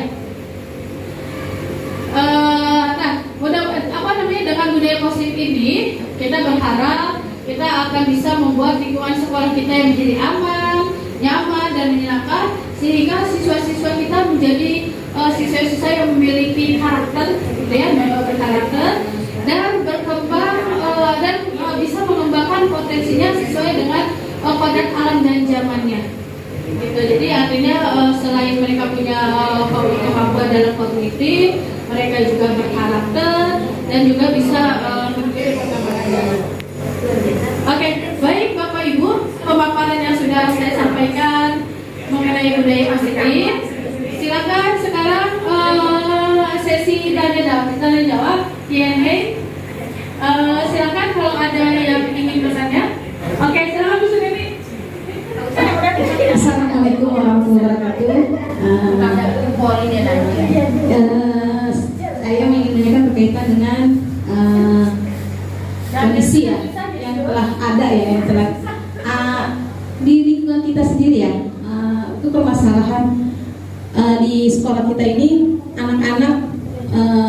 Dengan budaya positif ini kita berharap kita akan bisa membuat lingkungan sekolah kita yang menjadi aman, nyaman, dan menyenangkan, sehingga siswa-siswa kita menjadi siswa-siswa yang memiliki karakter gitu ya, berkarakter dan berkembang dan bisa mengembangkan potensinya sesuai dengan kodrat alam dan zamannya gitu. Jadi artinya selain mereka punya kemampuan dalam kognitif, mereka juga berkarakter dan juga bisa mengikuti perkembangan zaman. Oke, baik Bapak Ibu, pemaparan yang sudah saya sampaikan mengenai budaya positif. Silakan sekarang sesi tanya jawab Q&A. Silakan kalau ada yang ingin bertanya. Oke, silakan Bu Sudewi. Assalamualaikum warahmatullahi wabarakatuh. Saya ingin menanyakan berkaitan dengan kondisi ya yang telah ada ya, yang telah di lingkungan kita sendiri ya. Itu permasalahan di sekolah kita ini, anak-anak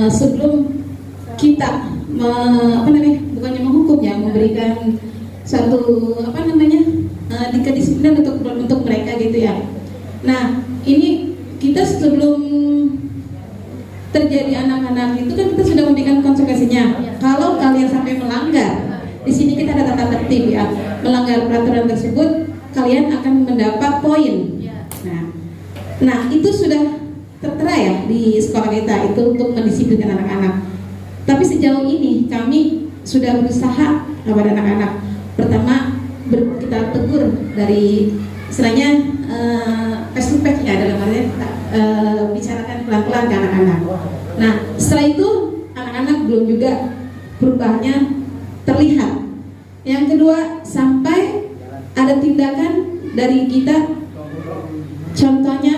sebelum kita bukannya menghukum ya, memberikan suatu kedisiplinan untuk mereka gitu ya. Nah, ini kita sebelum terjadi anak-anak itu kan kita sudah memberikan konsekuensinya. Kalau kalian sampai melanggar, di sini kita ada tata tertib ya. Melanggar peraturan tersebut, kalian akan mendapat poin. Nah, itu sudah tertera ya di sekolah kita itu untuk mendisiplinkan anak-anak. Tapi sejauh ini kami sudah berusaha kepada anak-anak. Pertama, kita tegur dari istilahnya face to face ya, dalam artian bicarakan pelan-pelan ke anak-anak. Nah, setelah itu anak-anak belum juga perubahannya terlihat. Yang kedua, sampai ada tindakan dari kita, contohnya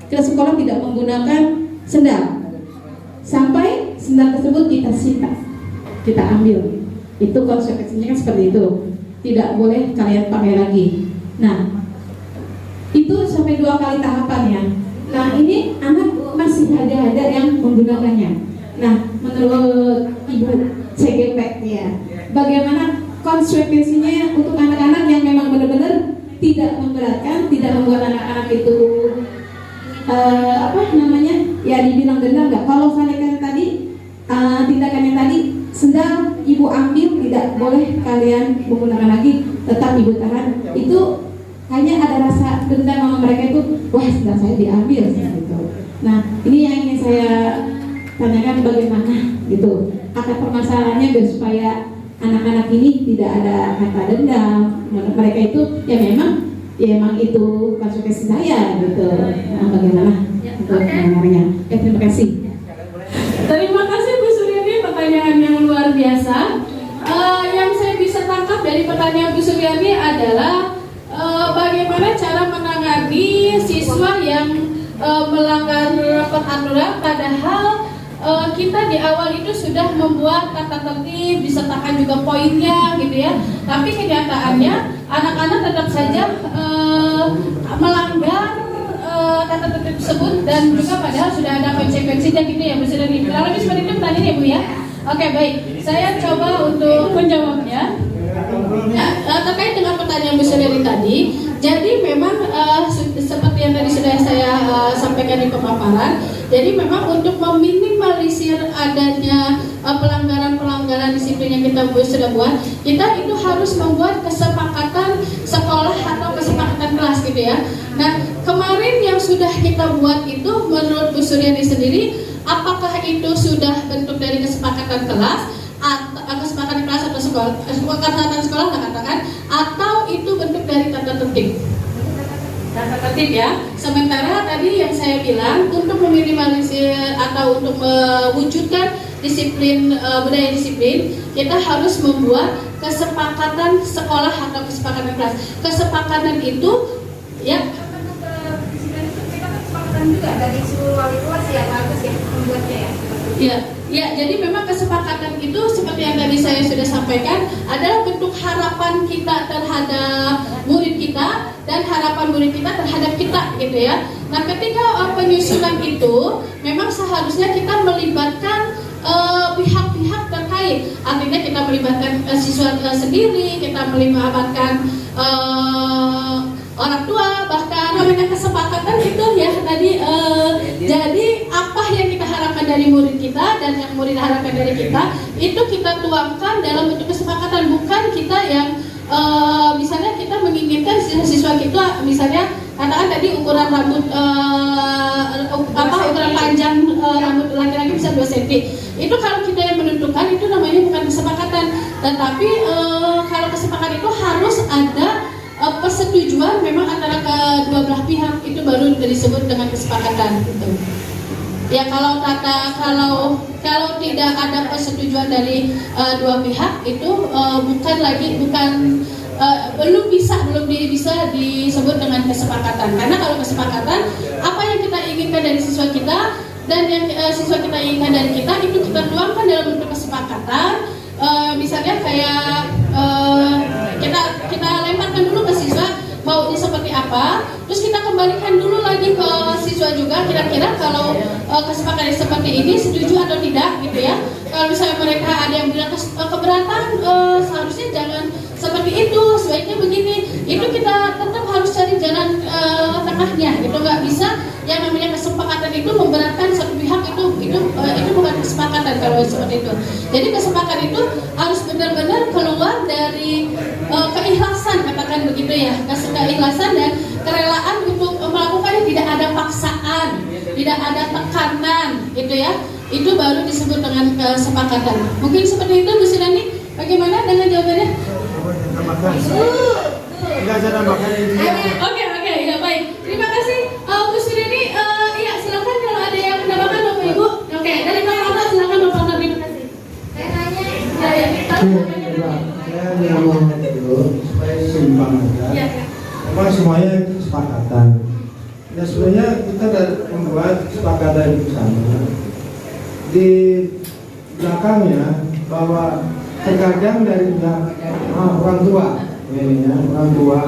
ke sekolah tidak menggunakan sendal, sampai sendal tersebut kita sita, kita ambil. Itu konsekuensinya kan seperti itu, tidak boleh kalian pakai lagi. Nah, itu sampai 2 kali tahapannya. Nah, ini anak masih ada yang menggunakannya. Nah, menurut Ibu CGP ya, bagaimana konsekuensinya untuk anak-anak yang memang benar-benar tidak memberatkan, tidak membuat anak-anak itu ya dibilang denda enggak. Kalau kalian tadi tindakannya tadi, sendal ibu ambil, tidak boleh kalian menggunakan lagi, tetap ibu tahan. Itu hanya ada rasa dendam sama mereka itu, wah sendal saya diambil gitu. Nah, ini yang ingin saya tanyakan, bagaimana gitu akar permasalahannya biar supaya anak-anak ini tidak ada kata dendam. Mereka itu ya memang itu konsekuensi saya gitu. Nah, bagaimana untuk mengenainya? Terima kasih. Terima kasih Bu Suryani, pertanyaan yang luar biasa. Yang saya bisa tangkap dari pertanyaan Bu Suryani adalah bagaimana cara menangani siswa yang melanggar peraturan, padahal kita di awal itu sudah membuat tata tertib, disertakan juga poinnya gitu ya. Tapi kenyataannya anak-anak tetap saja melanggar tata tertib tersebut, dan juga padahal sudah ada konsekuensinya gitu ya Bu Suryani. Kurang lebih seperti itu pertanyaan ya Bu ya. Oke, baik, saya coba untuk menjawabnya. Nah, terkait dengan pertanyaan Bu Suryani tadi, jadi memang seperti yang tadi sudah saya sampaikan di pemaparan, jadi memang untuk meminimalisir adanya pelanggaran-pelanggaran disiplin yang kita sudah buat, kita itu harus membuat kesepakatan sekolah atau kesepakatan kelas gitu ya. Nah, kemarin yang sudah kita buat itu menurut Bu Suryani sendiri, apakah itu sudah bentuk dari kesepakatan kelas atau kesepakatan kelas atau kesepakatan sekolah katakan, atau itu bentuk dari tata tertib? Tata tertib ya. Sementara tadi yang saya bilang untuk meminimalisir atau untuk mewujudkan disiplin budaya disiplin, kita harus membuat kesepakatan sekolah atau kesepakatan kelas. Kesepakatan itu ya juga dari seluruh wali kelas ya bagus ya membuatnya ya. Ya, jadi memang kesepakatan itu seperti yang tadi saya sudah sampaikan adalah bentuk harapan kita terhadap murid kita dan harapan murid kita terhadap kita gitu ya. Nah, ketika penyusunan itu memang seharusnya kita melibatkan pihak-pihak terkait. Artinya kita melibatkan siswa sendiri, kita melibatkan orang tua, bahkan namanya kesepakatan itu ya tadi jadi apa yang kita harapkan dari murid kita dan yang murid harapkan dari kita itu kita tuangkan dalam bentuk kesepakatan, bukan kita yang misalnya kita menginginkan siswa kita misalnya katakan tadi ukuran rambut ukuran panjang rambut laki-laki bisa 2 cm. Itu kalau kita yang menentukan itu namanya bukan kesepakatan, tetapi kalau kesepakatan itu harus ada persetujuan memang antara kedua belah pihak, itu baru disebut dengan kesepakatan gitu. Ya kalau tidak ada persetujuan dari dua pihak itu belum bisa disebut dengan kesepakatan. Karena kalau kesepakatan apa yang kita inginkan dari siswa kita dan yang siswa kita inginkan dari kita itu kita tuangkan dalam bentuk kesepakatan. Misalnya kayak kita lemparkan dulu ke siswa maunya seperti apa, terus kita kembalikan dulu lagi ke siswa juga kira-kira kalau kesepakatan seperti ini setuju atau tidak gitu ya. Kalau misalnya mereka ada yang bilang keberatan, seharusnya jangan seperti itu, sebaiknya begini, itu kita tetap harus cari jalan tengahnya gitu. Nggak bisa yang namanya kesepakatan itu memberatkan satu pihak, itu bukan kesepakatan kalau seperti itu. Jadi kesepakatan itu harus benar-benar keluar dari keikhlasan, katakan begitu ya, keikhlasan dan kerelaan untuk melakukannya, tidak ada paksaan, tidak ada tekanan gitu ya. Itu baru disebut dengan kesepakatan. Mungkin seperti itu Bu Suryani, bagaimana dengan jawabannya? Enggak ada tambahkan ini. Oke, ya baik. Terima kasih Bu Suryani. Iya, silakan kalau ada yang menambahkan Bapak Ibu. Oke, dari Pak Alta silakan Bapak Alta. Terima kasih. Saya nanya Saya mau dulu supaya seimbang aja. Ya. Memang semuanya kesepakatan. Ya sebenarnya kita membuat kesepakatan itu sama. Di belakangnya bahwa terkadang dari pihak orang tua, orang tua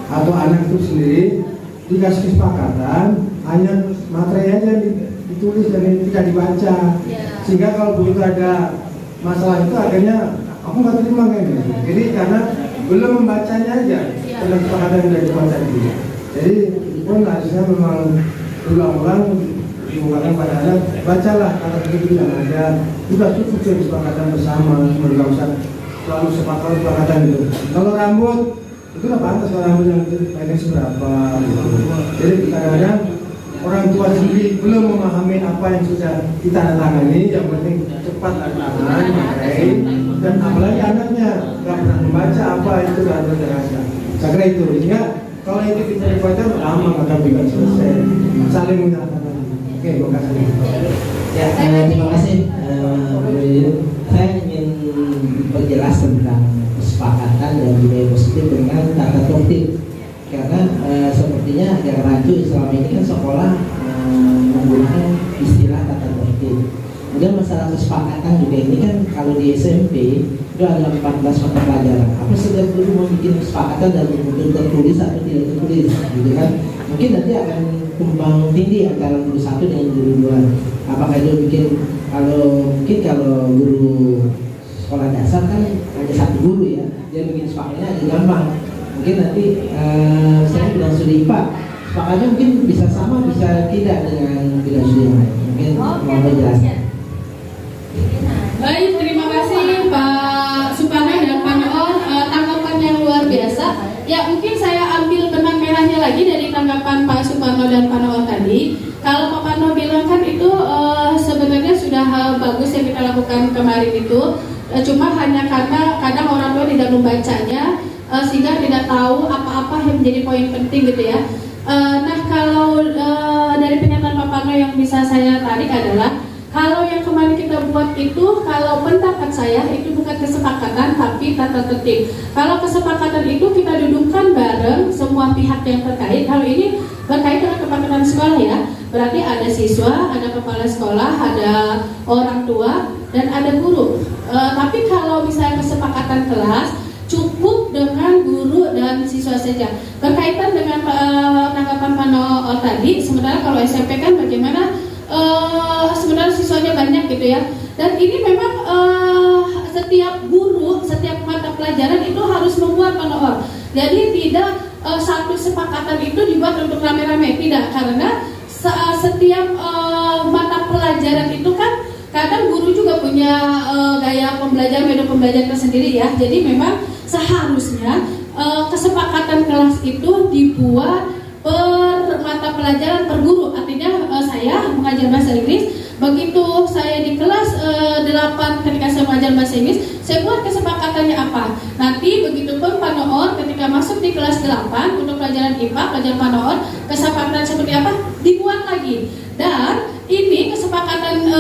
atau anak itu sendiri dikasih kesepakatan, hanya materi aja ditulis dan tidak dibaca, sehingga kalau begitu ada masalah itu akhirnya aku nggak terima kayak gitu. Jadi karena belum membacanya aja, dalam kesepakatan yang sudah dibaca itu. Jadi pun harusnya memang ulang-ulang dibukakan pada anak, bacalah kata begitu yang ada, sudah cukup kesepakatan bersama, nggak usah selalu kesepakatan itu. Kalau rambut itu nggak pantas, kalau rambut yang itu seberapa gitu. Jadi kadang-kadang orang tua sendiri belum memahami apa yang sudah ditandatangani, yang penting cepat tangan, pakai, dan apalagi anaknya nggak pernah membaca apa itu dan berderasa. Saya kira itu, sehingga kalau itu bisa dibaca lama akan bisa selesai, saling menyatakan. Oke, terima kasih. Ya, terima kasih. Saya ingin berjelas tentang kesepakatan dan budaya positif dengan tata tertib. Karena sepertinya agak rancu selama ini kan sekolah menggunakan istilah tata tertib. Kemudian masalah kesepakatan juga ini kan kalau di SMP itu ada 14 mata pelajaran. Apa setiap guru mau bikin kesepakatan dan bentuk tertulis atau tidak tertulis, gitu kan? Mungkin nanti akan tumbang tinggi antara guru satu dengan guru dua. Apakah itu bikin kalau guru sekolah dasar kan hanya satu guru ya, dia bikin sepakatnya agak gampang. Mungkin nanti saya bilang studi IPA, sepakatnya mungkin bisa sama bisa tidak dengan bidang studi yang lain. Mungkin mau menjelaskan. Baik, terima kasih Pak Suparno dan Pak Noor, tanggapan yang luar biasa. Ya, mungkin saya ambil benang merahnya lagi dari tanggapan Pak Suparno dan Pak Noor tadi. Kalau Pak Parno bilang kan itu sebenarnya sudah hal bagus yang kita lakukan kemarin itu, cuma hanya karena kadang orang tua tidak membacanya, sehingga tidak tahu apa-apa yang menjadi poin penting gitu ya. Nah, kalau dari pernyataan Pak Parno yang bisa saya tarik adalah, kalau yang kemarin kita buat itu, kalau pendapat saya itu bukan kesepakatan tapi tata tertib. Kalau kesepakatan itu kita dudukkan bareng semua pihak yang terkait. Kalau ini berkait dengan kepatuhan sekolah ya, berarti ada siswa, ada kepala sekolah, ada orang tua, dan ada guru. Tapi kalau misalnya kesepakatan kelas, cukup dengan guru dan siswa saja. Berkaitan dengan tanggapan Pak Noor tadi, sementara kalau SMP kan bagaimana sebenarnya siswanya banyak gitu ya, dan ini memang setiap guru, setiap mata pelajaran itu harus membuat Pak Noor. Jadi tidak satu kesepakatan itu dibuat untuk rame-rame, tidak, karena setiap mata pelajaran itu kan kadang guru juga punya gaya pembelajaran, metode pembelajaran tersendiri ya. Jadi memang seharusnya kesepakatan kelas itu dibuat per mata pelajaran per guru. Artinya saya mengajar bahasa Inggris, begitu saya di kelas 8 ketika saya mengajar bahasa Inggris, saya buat kesepakatannya apa. Nanti begitu pun Pak Noor ketika masuk di kelas 8 untuk pelajaran IPA, pelajaran Pak Noor, kesepakatan seperti apa dibuat lagi. Dan ini kesepakatan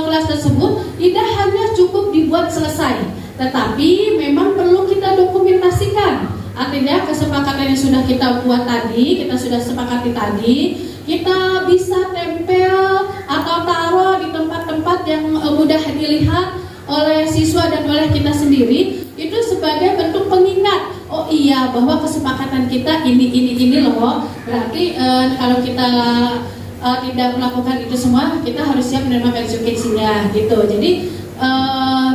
kelas tersebut tidak hanya cukup dibuat selesai, tetapi memang perlu kita dokumentasikan. Artinya kesepakatan yang sudah kita buat tadi, kita sudah sepakati tadi, kita bisa tempel atau taruh di tempat-tempat yang mudah dilihat oleh siswa dan oleh kita sendiri, itu sebagai bentuk pengingat. Oh iya, bahwa kesepakatan kita ini loh. Berarti kalau kita tidak melakukan itu semua, kita harus siap menerima konsekuensinya gitu. Jadi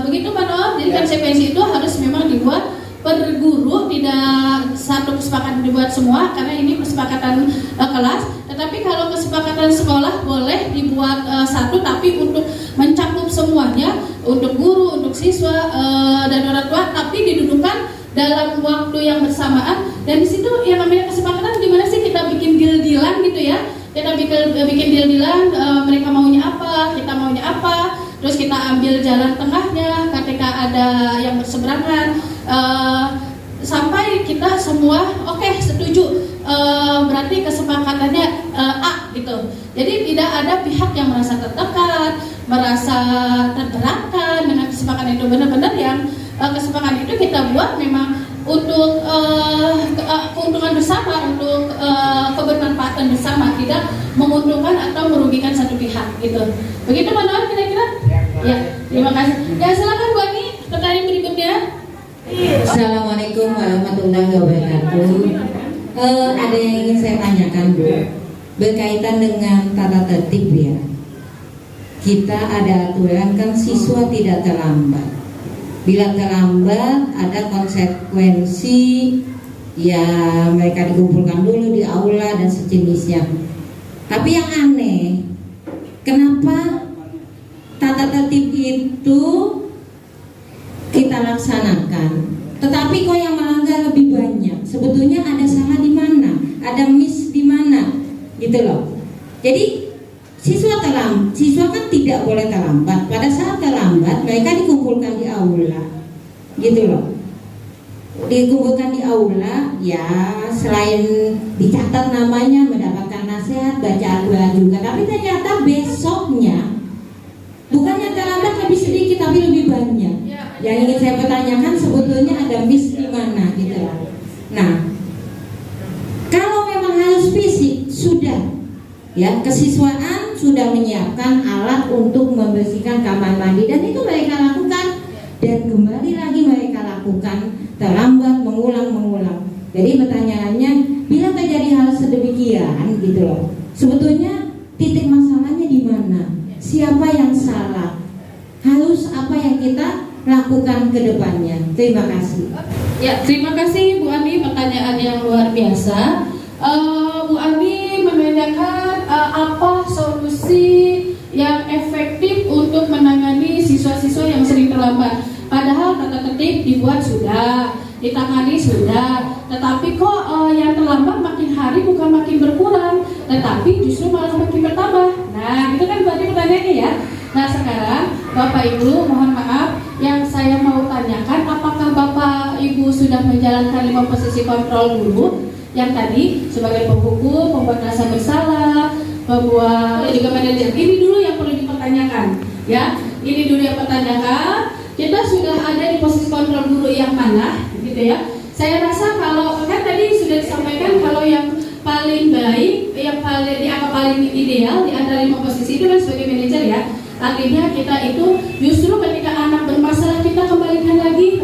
begitu Pak Noor. Jadi konsekuensi itu harus memang dibuat per guru, tidak satu kesepakatan dibuat semua karena ini kesepakatan kelas. Tetapi kalau kesepakatan sekolah boleh dibuat satu, tapi untuk mencakup semuanya, untuk guru, untuk siswa dan orang tua, tapi didudukan dalam waktu yang bersamaan. Dan di situ yang namanya kesepakatan gimana sih kita bikin deal-dealan gitu ya. Kita bikin deal-dealan, mereka maunya apa, kita maunya apa, terus kita ambil jalan tengahnya ketika ada yang berseberangan, sampai kita semua oke, setuju, berarti kesepakatannya A gitu. Jadi tidak ada pihak yang merasa tertekan, merasa terberatkan dengan kesepakatan itu. Benar-benar yang kesepakatan itu kita buat memang untuk keuntungan bersama, untuk kebermanfaatan bersama, tidak menguntungkan atau merugikan satu pihak gitu. Begitu Pak Noor kira-kira? Ya, terima kasih. Ya, silakan Bu Ani, pertanyaan berikutnya. Assalamualaikum warahmatullahi wabarakatuh. Ada yang ingin saya tanyakan Bu, berkaitan dengan tata tertib ya. Kita ada aturan kan siswa tidak terlambat. Bila terlambat ada konsekuensi, ya mereka dikumpulkan dulu di aula dan sejenisnya. Tapi yang aneh, kenapa tata tertib itu kita laksanakan, tetapi kok yang melanggar lebih banyak? Sebetulnya ada salah di mana? Ada miss di mana? Gitu loh. Jadi siswa kan tidak boleh terlambat. Pada saat terlambat mereka dikumpulkan di aula, gitu loh. Dikumpulkan di aula, ya selain dicatat namanya, mendapatkan nasihat, baca Al-Quran juga. Tapi ternyata besoknya bukannya terlambat lebih sedikit, tapi lebih banyak. Yang ingin saya pertanyakan sebetulnya ada miss di mana, gitu loh. Nah, kalau memang harus fisik sudah, ya kesiswaan sudah menyiapkan alat untuk membersihkan kamar mandi, dan itu mereka lakukan, dan kembali lagi mereka lakukan, terlambat, mengulang. Jadi pertanyaannya, bila terjadi hal sedemikian gitu loh, sebetulnya titik masalahnya di mana? Siapa yang salah? Harus apa yang kita lakukan ke depannya? Terima kasih. Ya, terima kasih Bu Ani, pertanyaan yang luar biasa. Bu Ani menanyakan apa solusi yang efektif untuk menangani siswa-siswa yang sering terlambat. Padahal tata tertib dibuat sudah, ditangani sudah, tetapi kok yang terlambat makin hari bukan makin berkurang, tetapi justru malah makin bertambah. Nah, itu kan berarti pertanyaannya ya. Nah, sekarang Bapak Ibu, mohon maaf, yang saya mau tanyakan, apakah Bapak Ibu sudah menjalankan 5 posisi kontrol dulu? Yang tadi sebagai penghukum, pembuat rasa bersalah, pembuat juga manajer. Ini dulu yang perlu dipertanyakan, ya. Ini dulu yang pertanyakan. Kita sudah ada di posisi kontrol dulu yang mana, gitu ya. Saya rasa kalau kan tadi sudah disampaikan kalau yang paling baik, yang paling dianggap paling ideal di antara 5 posisi itu kan sebagai manajer ya. Artinya kita itu justru ketika anak bermasalah kita kembalikan lagi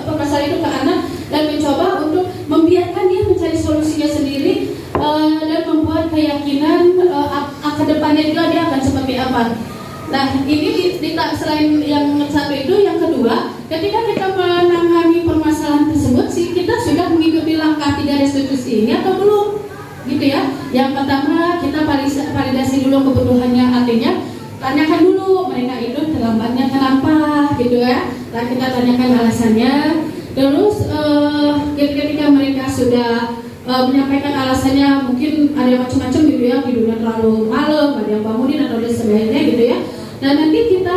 masalah itu ke anak dan mencoba untuk membiarkan dia mencari solusinya sendiri dan membuat keyakinan ke depannya juga dia akan seperti apa. Nah, ini selain yang satu itu, yang kedua, ketika kita menangani permasalahan tersebut sih kita sudah mengikuti langkah 3 restitusi ini atau belum, gitu ya. Yang pertama kita validasi dulu kebutuhannya, artinya tanyakan dulu mereka itu terlambatnya kenapa, gitu ya. Nah, kita tanyakan alasannya. Terus ketika mereka sudah menyampaikan alasannya, mungkin ada yang macam-macam gitu ya, tidurnya terlalu malam, ada yang bangunin atau dan sebagainya gitu ya. Dan nanti kita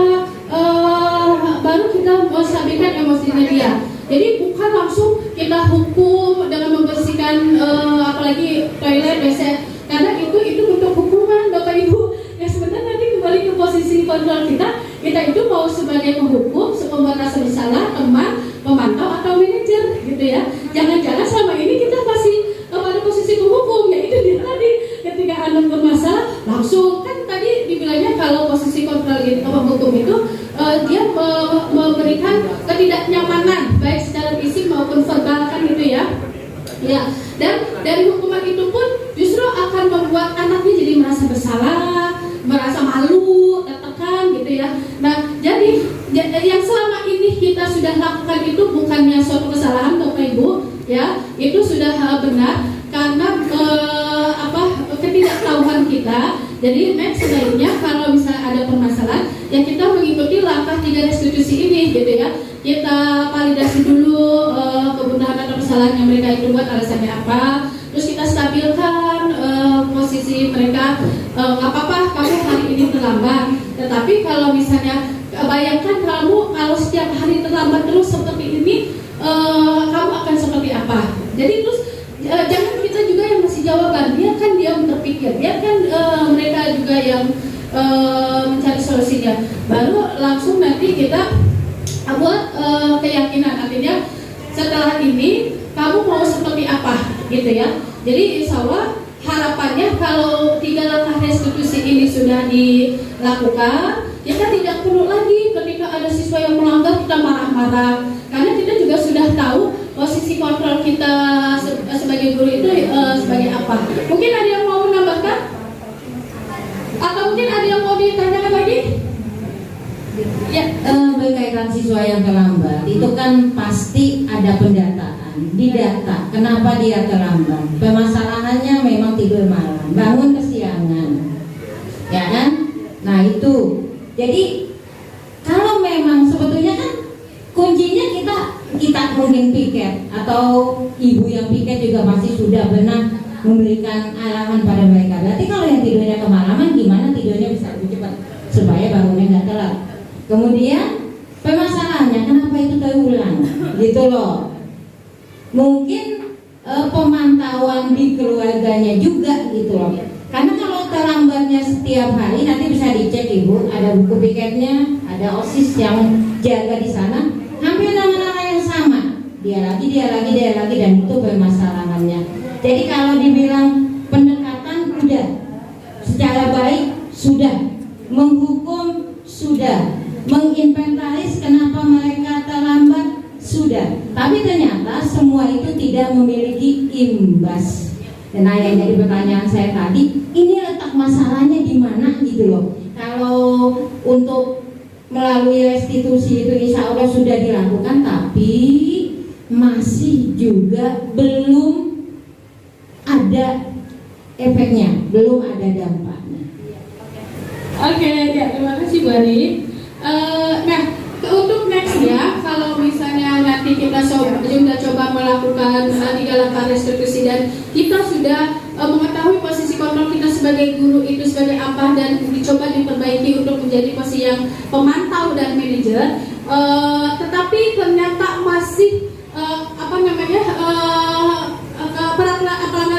baru kita stabilkan emosinya dia. Jadi bukan langsung kita hukum dengan membersihkan apalagi toilet, WC, karena itu bentuk hukuman Bapak Ibu. Ya sebenarnya nanti kembali ke posisi kontrol kita itu mau sebagai penghukum, pembuat rasa bersalah, teman, pemantau atau manajer gitu ya. Jangan-jangan selama ini kita masih pada posisi penghukum, ya itu dia tadi ketika anak bermasalah langsung kan tadi dibilangnya kalau posisi kontrol itu penghukum itu dia memberikan ketidaknyamanan baik secara fisik maupun verbal kan gitu ya. Ya, dan dari hukuman itu pun justru akan membuat anaknya jadi merasa bersalah, merasa malu, tertekan gitu ya. Nah, jadi yang selama ini kita sudah lakukan itu bukannya suatu kesalahan Bapak Ibu, ya, itu sudah benar karena ketidaktahuan kita. Jadi sebaiknya kalau misalnya ada permasalahan, ya kita mengikuti langkah 3 restitusi ini gitu ya. Kita validasi dulu kebutuhan atau kesalahan yang mereka itu buat alasannya apa. Terus kita stabilkan posisi mereka, nggak apa-apa kamu hari ini terlambat. Tetapi kalau misalnya bayangkan kalau setiap hari terlambat terus seperti ini, kamu akan seperti apa? Jadi terus jangan kita juga yang masih jawaban, biarkan dia berpikir, biarkan mereka juga yang mencari solusinya. Baru langsung nanti kita buat keyakinan, artinya setelah ini kamu mau seperti apa gitu ya. Jadi insya Allah harapannya kalau 3 langkah restitusi ini sudah dilakukan, kita tidak perlu lagi ketika ada siswa yang melanggar kita marah-marah, karena kita juga sudah tahu posisi kontrol kita sebagai guru itu sebagai apa. Mungkin ada yang mau menambahkan? Atau mungkin ada yang mau ditanyakan lagi? Ya, berkaitan siswa yang terlambat itu kan pasti ada pendataan, didata kenapa dia terlambat. Permasalahannya memang tidur malam, bangun kesiangan, ya kan? Nah itu, jadi kalau memang sebetulnya kan kuncinya kita mungkin piket atau ibu yang piket juga pasti sudah benar memberikan arahan pada mereka. Berarti kalau yang tidurnya kemalaman, gimana tidurnya bisa lebih cepat supaya bangunnya nggak telat. Kemudian permasalahannya kenapa itu terulang, gitu loh. Mungkin pemantauan di keluarganya juga gitu loh. Karena kalau terlambatnya setiap hari nanti bisa dicek ibu, ada buku piketnya, ada OSIS yang jaga di sana, hampir nama-nama yang sama. Dia lagi dan itu permasalahannya. Jadi kalau dibilang pendekatan udah, secara baik sudah, menghukum sudah, menginventaris kenapa mereka terlambat sudah, tapi ternyata semua itu tidak memiliki imbas. Dan yang jadi pertanyaan saya tadi, ini letak masalahnya di mana gitu loh. Kalau untuk melalui restitusi itu insya Allah sudah dilakukan, tapi masih juga belum ada efeknya, belum ada dampaknya. Oke, ya, terima kasih Bu Ari. Nah, untuk nextnya, kalau misalnya nanti kita sudah coba melakukan 3 langkah restitusi dan kita sudah mengetahui posisi kontrol kita sebagai guru itu sebagai apa dan dicoba diperbaiki untuk menjadi posisi yang pemantau dan manajer, tetapi ternyata masih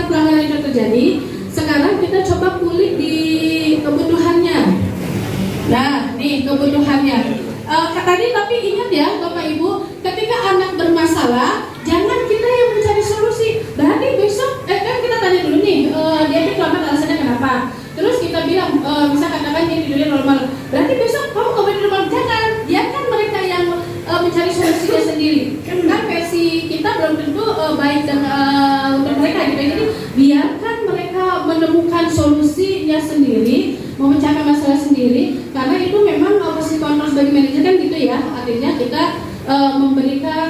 pelanggaran itu terjadi. Sekarang kita coba kulik di kebutuhannya. Nah, nih kebutuhannya. Tadi tapi ingat ya Bapak Ibu, ketika anak bermasalah, jangan kita yang mencari solusi. Berarti besok, kan kita tanya dulu nih, dia itu terlambat alasannya kenapa. Terus kita bilang, bisa katakan dia tidurnya normal. Berarti besok kamu nggak boleh normal. Jangan, biarkan mereka yang mencari solusinya sendiri. Kan versi kita belum tentu baik dan untuk mereka gitu. Jadi biarkan mereka menemukan solusinya sendiri, memecahkan masalah sendiri, karena itu memang posisi kontrol sebagai manajer kan gitu ya. Artinya kita memberikan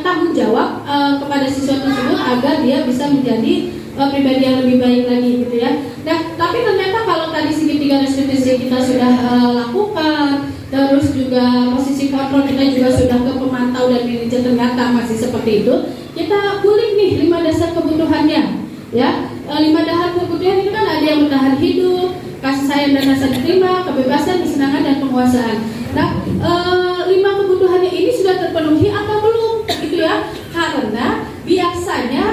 tanggung jawab kepada siswa tersebut agar dia bisa menjadi pribadi yang lebih baik lagi gitu ya. Nah, tapi ternyata kalau tadi segitiga restitusi kita sudah lakukan, terus juga posisi kontrol kita juga sudah ke pemantau dan manajer ternyata masih seperti itu, kita kulik nih 5 dasar kebutuhannya ya. 5 dasar kebutuhan itu kan ada yang bertahan hidup, kasih sayang dan rasa diterima, kebebasan, kesenangan dan penguasaan. Nah, 5 kebutuhannya ini sudah terpenuhi atau belum gitu ya. Karena biasanya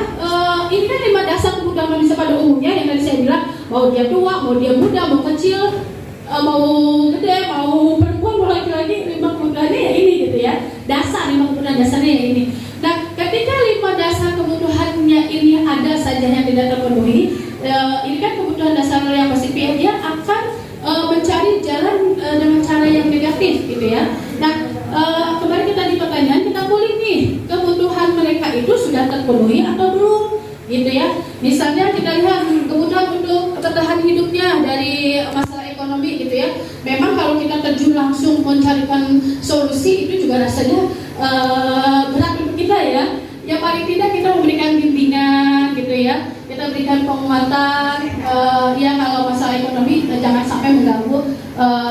ini kan 5 dasar kebutuhan manusia pada umumnya yang tadi saya bilang, mau dia tua, mau dia muda, mau kecil, mau gede, mau perempuan, mau laki-laki, 5 kebutuhannya ya ini gitu ya. Dasar 5 kebutuhan dasarnya ya ini. Nah, ketika 5 dasar kebutuhannya ini ada saja yang tidak terpenuhi, ini kan kebutuhan dasar yang positif ya, dia akan mencari jalan dengan cara yang negatif gitu ya. Nah, kembali kita di pertanyaan, kita kulik nih kebutuhan mereka itu sudah terpenuhi atau belum gitu ya. Misalnya kita lihat kebutuhan untuk bertahan hidupnya dari masalah ekonomi gitu ya. Memang kalau kita terjun langsung mencarikan solusi itu juga rasanya berat untuk kita ya. Ya paling tidak kita memberikan bimbingan gitu ya. Kita berikan penguatan ya kalau masalah ekonomi jangan sampai mengganggu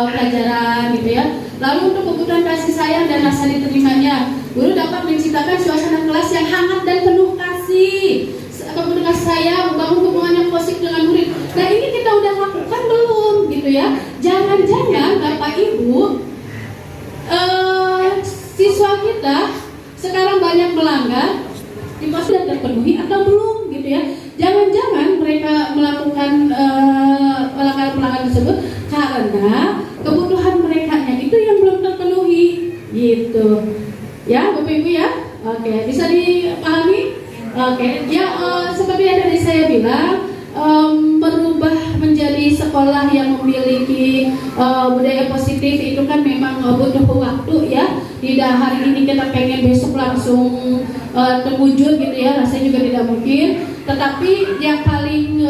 pelajaran gitu ya. Lalu untuk kebutuhan kasih sayang dan rasa diterimanya, guru dapat menciptakan suasana kelas yang hangat dan penuh kasih. Kemudian kasih sayang, membangun hubungan yang positif dengan murid. Nah ini kita udah lakukan belum gitu ya? Jangan-jangan Bapak Ibu siswa kita sekarang banyak melanggar, sudah terpenuhi atau belum gitu ya? Jangan-jangan mereka melakukan pelanggaran tersebut karena kebutuhan mereka itu yang belum terpenuhi gitu ya Bapak Ibu ya. Oke, bisa dipahami? Oke, ya seperti yang tadi saya bilang, berubah menjadi sekolah yang memiliki budaya positif itu kan memang butuh waktu ya. Tidak hari ini kita pengen besok langsung terwujud gitu ya, rasanya juga tidak mungkin. Tetapi yang paling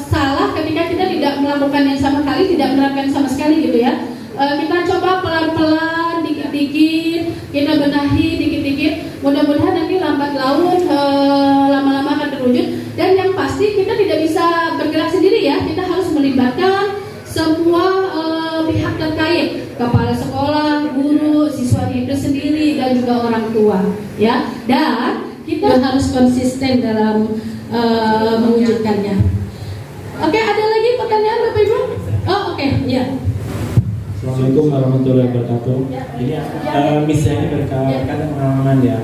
salah ketika kita tidak melakukan yang sama kali, tidak menerapkan sama sekali gitu ya. Kita coba pelan-pelan, dikit-dikit, kita benahi dikit-dikit. Mudah-mudahan nanti lambat laun lama-lama akan terwujud. Dan yang pasti kita tidak bisa bergerak sendiri ya. Kita harus melibatkan semua pihak terkait, kepala sekolah, guru, siswa itu sendiri dan juga orang tua ya. Dan kita harus konsisten dalam mewujudkannya. Oke, ada lagi pertanyaan Bapak Ibu? Oh, oke, ya. Assalamualaikum warahmatullahi wabarakatuh. Ini misalnya berkaitan pengalaman ya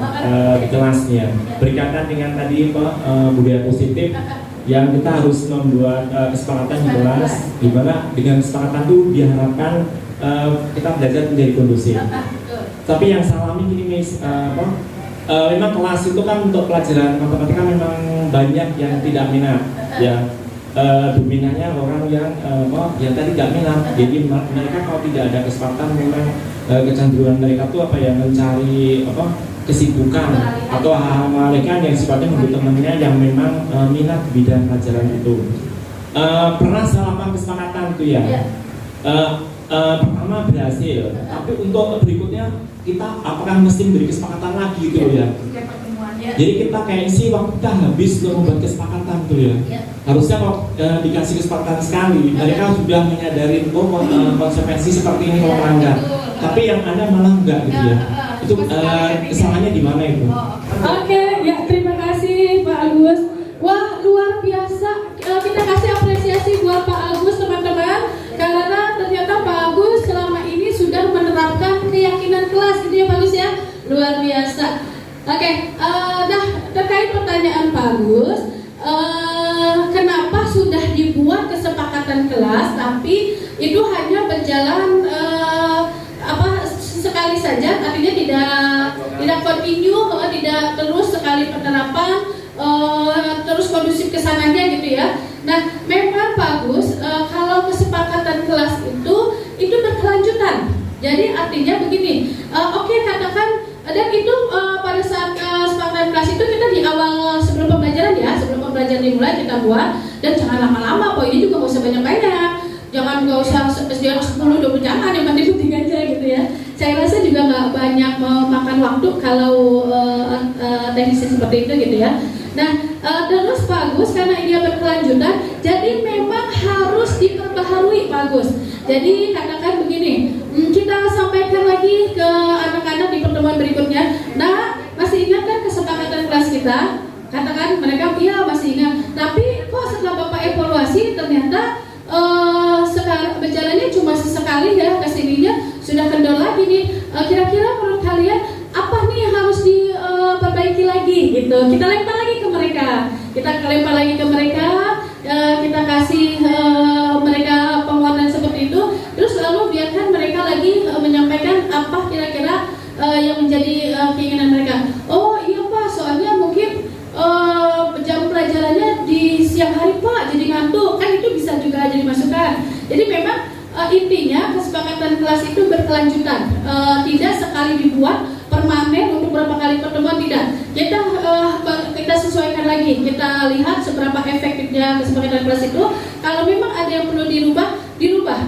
di kelasnya, berkaitan dengan tadi budaya positif yang kita harus membuat kesepakatan di kelas, di mana dengan kesepakatan itu diharapkan kita belajar menjadi kondusif. Tapi yang saya alami gini memang kelas itu kan untuk pelajaran matematika memang banyak yang tidak minat ya. Dominannya orang yang tadi tidak minat. Jadi mereka kalau tidak ada kesempatan memang kecenderungan mereka tuh mencari kesibukan atau hal-hal mereka yang sifatnya menurut temannya yang memang minat di bidang pelajaran itu. pernah salah paham kesepakatan tuh ya. Pertama berhasil, tapi untuk berikutnya kita apakah mesti memberi kesepakatan lagi gitu ya. Jadi kita kayak sih waktu kita habis untuk membuat kesepakatan tuh ya. Harusnya kalau dikasih kesepakatan sekali, mereka sudah menyadari konsekuensi seperti ini kalau melanggar. Tapi yang Anda malah enggak gitu ya. Itu kesalahannya di mana itu? Oke, ya terima kasih Pak Agus. Wah, luar biasa. Kita kasih apresiasi buat Pak Agus teman-teman, karena ternyata Pak Agus selama ini sudah menerapkan keyakinan kelas gitu ya Pak Agus ya. Luar biasa. Oke, nah terkait pertanyaan Pak Agus, kenapa sudah dibuat kesepakatan kelas tapi itu hanya berjalan sekali saja, artinya tidak continue, tidak terus sekali penerapan terus kondusif kesananya gitu ya. Nah memang Pak Agus, kalau kesepakatan kelas itu berkelanjutan. Jadi artinya begini, oke, katakan dan itu pada saat kesepakatan kelas itu kita di awal sebelum pembelajaran dimulai kita buat, dan jangan lama-lama, poinnya juga nggak usah banyak-banyak, jangan nggak usah 10-20 jangan, yang penting aja gitu ya. Saya rasa juga nggak banyak memakan waktu kalau teknis seperti itu gitu ya. Nah terus Pak Agus, karena ini berkelanjutan, jadi memang harus diperbaharui Pak Agus. Jadi katakan begini, kita sampaikan lagi ke anak-anak di pertemuan berikutnya. Nah, masih ingat kan kesepakatan kelas kita? Katakan mereka, iya masih ingat. Tapi kok setelah Bapak evaluasi ternyata sekarang berjalannya cuma sesekali ya, kesininya sudah kendor lagi nih. Kira-kira menurut kalian apa nih yang harus diperbaiki lagi gitu? Kita lempar lagi ke mereka. Kita kasih mereka penguatan seperti itu. Terus lalu biarkan mereka lagi menyampaikan apa kira-kira yang menjadi keinginan mereka. Oh iya Pak, soalnya mungkin jam pelajarannya di siang hari Pak, jadi ngantuk, kan itu bisa juga jadi masukan. Jadi memang intinya kesepakatan kelas itu berkelanjutan, tidak sekali dibuat permanen untuk berapa kali pertemuan, tidak. Kita sesuaikan lagi, kita lihat seberapa efektifnya kesepakatan kelas itu. Kalau memang ada yang perlu dirubah,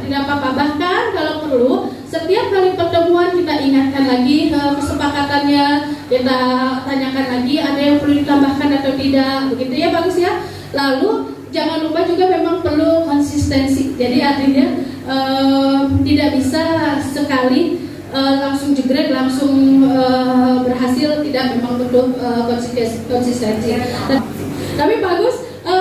tidak apa-apa. Bahkan kalau perlu setiap kali pertemuan kita ingatkan lagi kesepakatannya, kita tanyakan lagi ada yang perlu ditambahkan atau tidak, begitu ya bagus ya. Lalu jangan lupa juga memang perlu konsistensi. Jadi artinya tidak bisa sekali langsung jegrek, langsung berhasil, tidak, memang butuh konsistensi. Tapi bagus,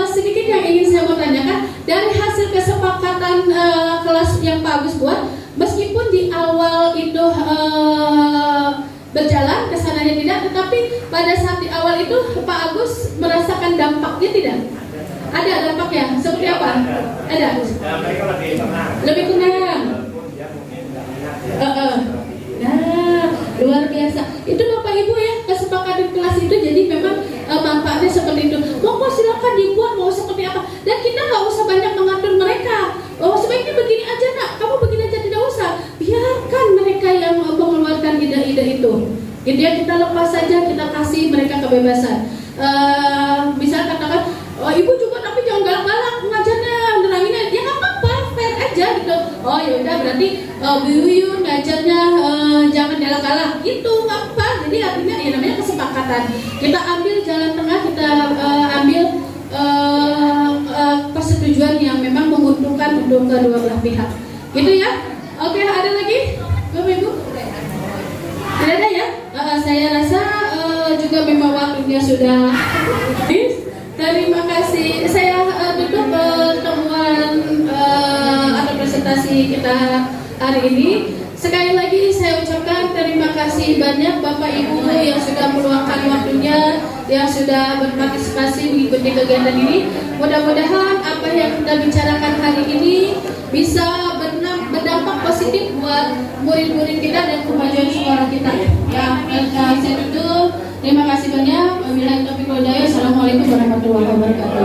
sedikit yang ingin saya mau tanyakan dari hasil kesepakatan kelas yang Pak Agus buat, meskipun di awal itu berjalan kesananya tidak, tetapi pada saat di awal itu Pak Agus merasakan dampaknya tidak? Ada dampaknya, seperti apa? Ada? Lebih tenang. Nah, luar biasa. Itu Bapak Ibu ya, kesepakatan kelas itu jadi memang manfaatnya seperti itu. Monggo silakan dibuat mau seperti apa. Dan kita nggak usah banyak mengatur mereka. Oh sebaiknya begini aja nak, kamu begini aja, tidak usah. Biarkan mereka yang mengeluarkan ide-ide itu. Gitu ya, kita lepas saja, kita kasih mereka kebebasan. Bisa katakan, oh ibu juga tapi jangan galak-galak ngajarnya, neranginnya, ya nggak apa-apa, fair aja gitu. Oh yaudah berarti Bu Yuyun ngajarnya jangan galak-galak, gitu nggak apa. Jadi artinya ya namanya kesepakatan. Kita ambil jalan tengah, kita ambil persetujuan yang memang menguntungkan untuk kedua belah pihak. Gitu ya. Oke, ada lagi Bapak Ibu? Tidak ada ya? Saya rasa juga memang waktunya sudah habis. Terima kasih. Saya tutup pertemuan atau presentasi kita hari ini. Sekali lagi saya ucapkan terima kasih banyak Bapak Ibu yang sudah meluangkan waktunya, yang sudah berpartisipasi mengikuti kegiatan ini. Mudah-mudahan apa yang kita bicarakan hari ini bisa berdampak positif buat murid-murid kita dan kemajuan suara kita. Ya, saya tutup. Terima kasih banyak. Wabillahi taufiq wal hidayah. Assalamualaikum warahmatullahi wabarakatuh.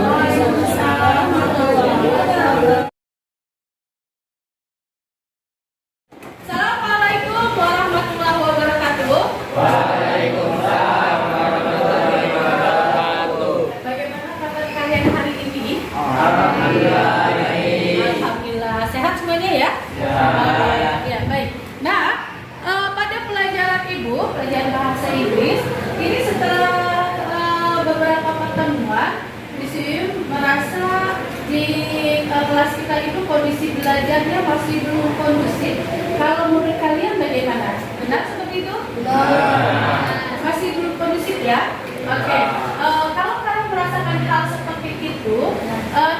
Assalamualaikum warahmatullahi wabarakatuh. Waalaikumsalam warahmatullahi wabarakatuh. Bagaimana kabar kalian hari ini? Alhamdulillah. pembelajaran bahasa Inggris. Ini setelah beberapa pertemuan, Misium merasa di kelas kita itu kondisi belajarnya masih belum kondusif. Kalau menurut kalian bagaimana? Benar seperti itu? Masih belum kondusif ya? Oke. Kalau kalian merasakan hal seperti itu,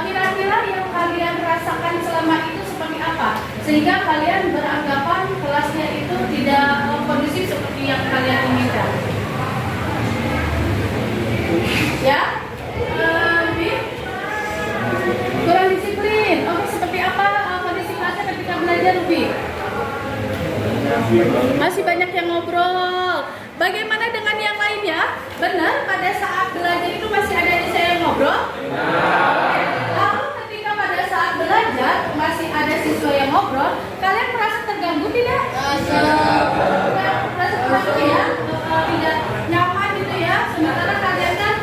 kira-kira yang kalian rasakan selama itu seperti apa? Sehingga kalian beranggapan kelasnya itu tidak kondusif seperti yang kalian inginkan. Ya? Kurang disiplin. Oke, seperti apa kondisi kelasnya ketika belajar, Ruby? Masih banyak yang ngobrol. Bagaimana dengan yang lainnya? Benar, pada saat belajar itu masih ada yang ngobrol? Lalu ketika pada saat belajar masih ada siswa yang ngobrol, kalian merasa terganggu tidak? Merasa terganggu ya? Tidak nyaman gitu ya? Sementara kalian kan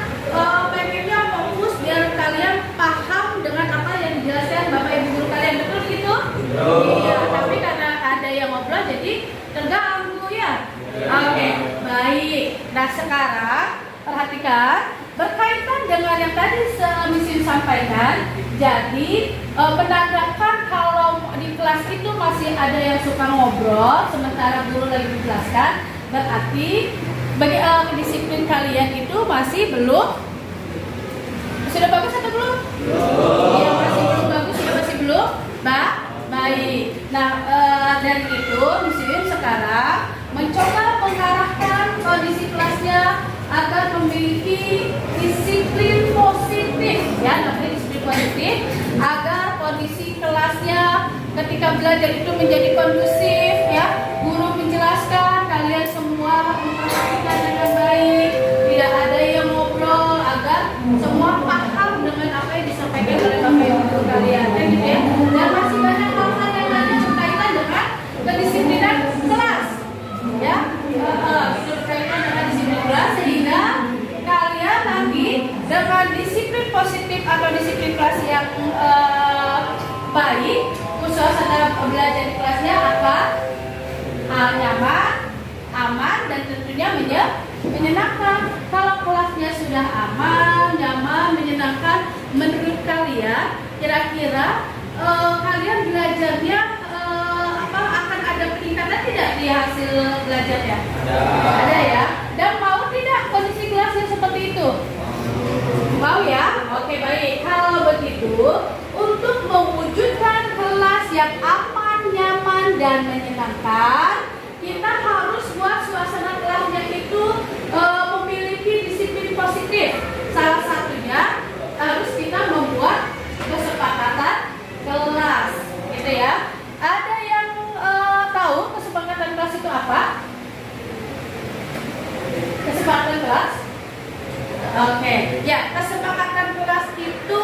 pengennya fokus biar kalian paham dengan apa yang dijelaskan Bapak Ibu guru kalian, betul gitu? Iya, tapi karena ada yang ngobrol jadi terganggu ya? Oke, baik. Nah sekarang perhatikan berkaitan dengan yang tadi Misium sampaikan. Jadi penandakan kalau di kelas itu masih ada yang suka ngobrol sementara guru lagi menjelaskan, berarti bagi disiplin kalian itu masih belum. Sudah bagus atau belum? Iya, masih belum bagus ya, masih belum. Baik. Nah dari itu Misium sekarang mencoba mengarahkan kondisi kelasnya agar memiliki disiplin positif, ya, namanya disiplin positif, agar kondisi kelasnya ketika belajar itu menjadi kondusif, ya. Guru menjelaskan, kalian semua memperhatikan dengan baik, tidak ada yang ngobrol, agar semua paham dengan apa yang disampaikan oleh Bapak Ibu guru kalian, kan gitu ya. Dan masih banyak hal-hal yang lainnya berkaitan dengan kedisiplinan kelas. Ya, berkaitan dengan disiplin kelas sehingga kalian nanti dengan disiplin positif atau disiplin kelas yang baik, suasana belajar di kelasnya akan nyaman, aman, dan tentunya menyenangkan. Kalau kelasnya sudah aman, nyaman, menyenangkan, menurut kalian kira-kira kalian belajarnya akan ada peningkatan tidak di hasil belajarnya? Ada ya? Dan mau tidak kondisi kelasnya seperti itu? Mau ya? Oke, baik. Kalau begitu, untuk mewujudkan kelas yang aman, nyaman, dan menyenangkan, kita harus buat suasana kelasnya itu memiliki disiplin positif. Salah satunya harus kita membuat kesepakatan kelas, gitu ya. Ada yang tahu kesepakatan kelas itu apa? Kesepakatan kelas? Oke, ya, kesepakatan kelas itu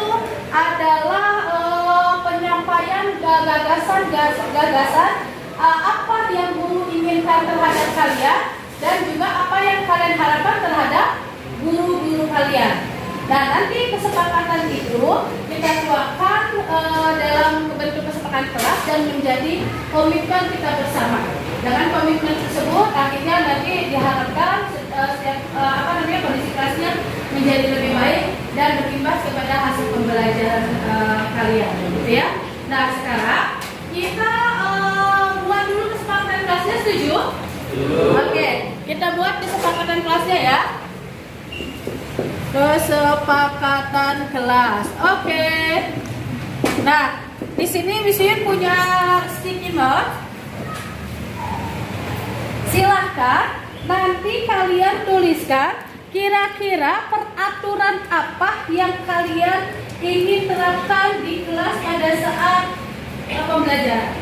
adalah penyampaian gagasan apa yang guru inginkan terhadap kalian dan juga apa yang kalian harapkan terhadap guru-guru kalian. Nah, nanti kesepakatan itu kita tuangkan dalam bentuk kesepakatan kelas dan menjadi komitmen kita bersama. Dengan komitmen tersebut, akhirnya nanti diharapkan kondisi kelasnya menjadi lebih baik dan berimbas kepada hasil pembelajaran kalian, gitu ya. Nah, sekarang kita buat dulu kesepakatan kelasnya, setuju? Oke, kita buat kesepakatan kelasnya ya. Kesepakatan kelas. Oke. Nah, di sini Misium punya sticky note. Silahkan nanti kalian tuliskan kira-kira peraturan apa yang kalian ingin terapkan di kelas pada saat pembelajaran.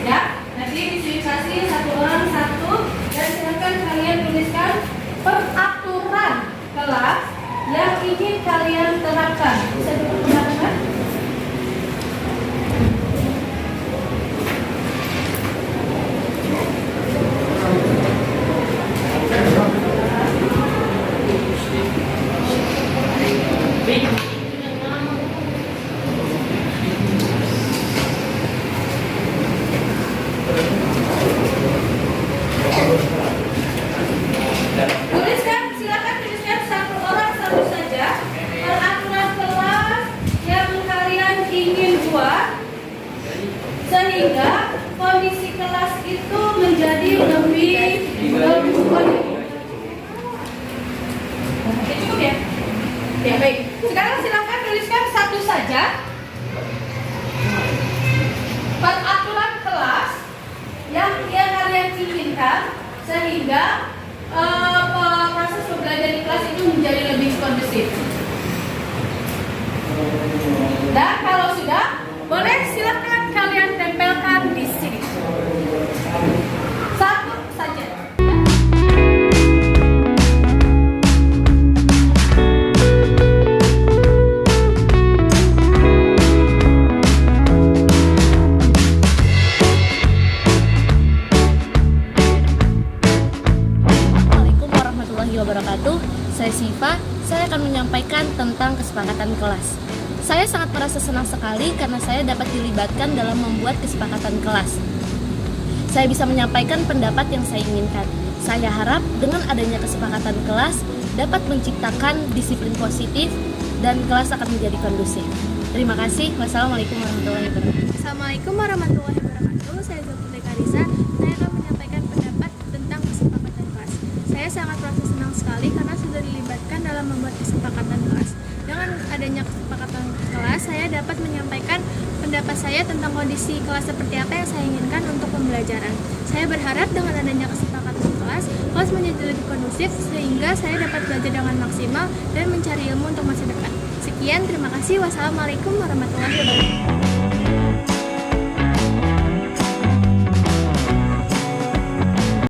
Ya, nanti Misium kasih satu orang satu dan silakan kalian tuliskan peraturan kelas yang ingin kalian terapkan. Bisa dulu teman-teman. yang kalian inginkan sehingga proses pembelajaran di kelas itu menjadi lebih kondusif. Dan kalau sudah, boleh silakan kalian tempelkan di sini. Satu saja. Assalamualaikum warahmatullahi wabarakatuh. Saya Siva. Saya akan menyampaikan tentang kesepakatan kelas. Saya sangat merasa senang sekali karena saya dapat dilibatkan dalam membuat kesepakatan kelas. Saya bisa menyampaikan pendapat yang saya inginkan. Saya harap dengan adanya kesepakatan kelas dapat menciptakan disiplin positif dan kelas akan menjadi kondusif. Terima kasih. Wassalamualaikum warahmatullahi wabarakatuh. Assalamualaikum warahmatullahi wabarakatuh. Saya Zulkifli Karisa. Saya akan menyampaikan pendapat tentang kesepakatan kelas. Saya sangat merasa senang sekali karena sudah dilibatkan dalam membuat kesepakatan kelas. Dengan adanya kesepakatan kelas, saya dapat menyampaikan pendapat saya tentang kondisi kelas seperti apa yang saya inginkan untuk pembelajaran. Saya berharap dengan adanya kesepakatan kelas menjadi lebih kondusif sehingga saya dapat belajar dengan maksimal dan mencari ilmu untuk masa depan. Sekian, terima kasih. Wassalamualaikum warahmatullahi wabarakatuh.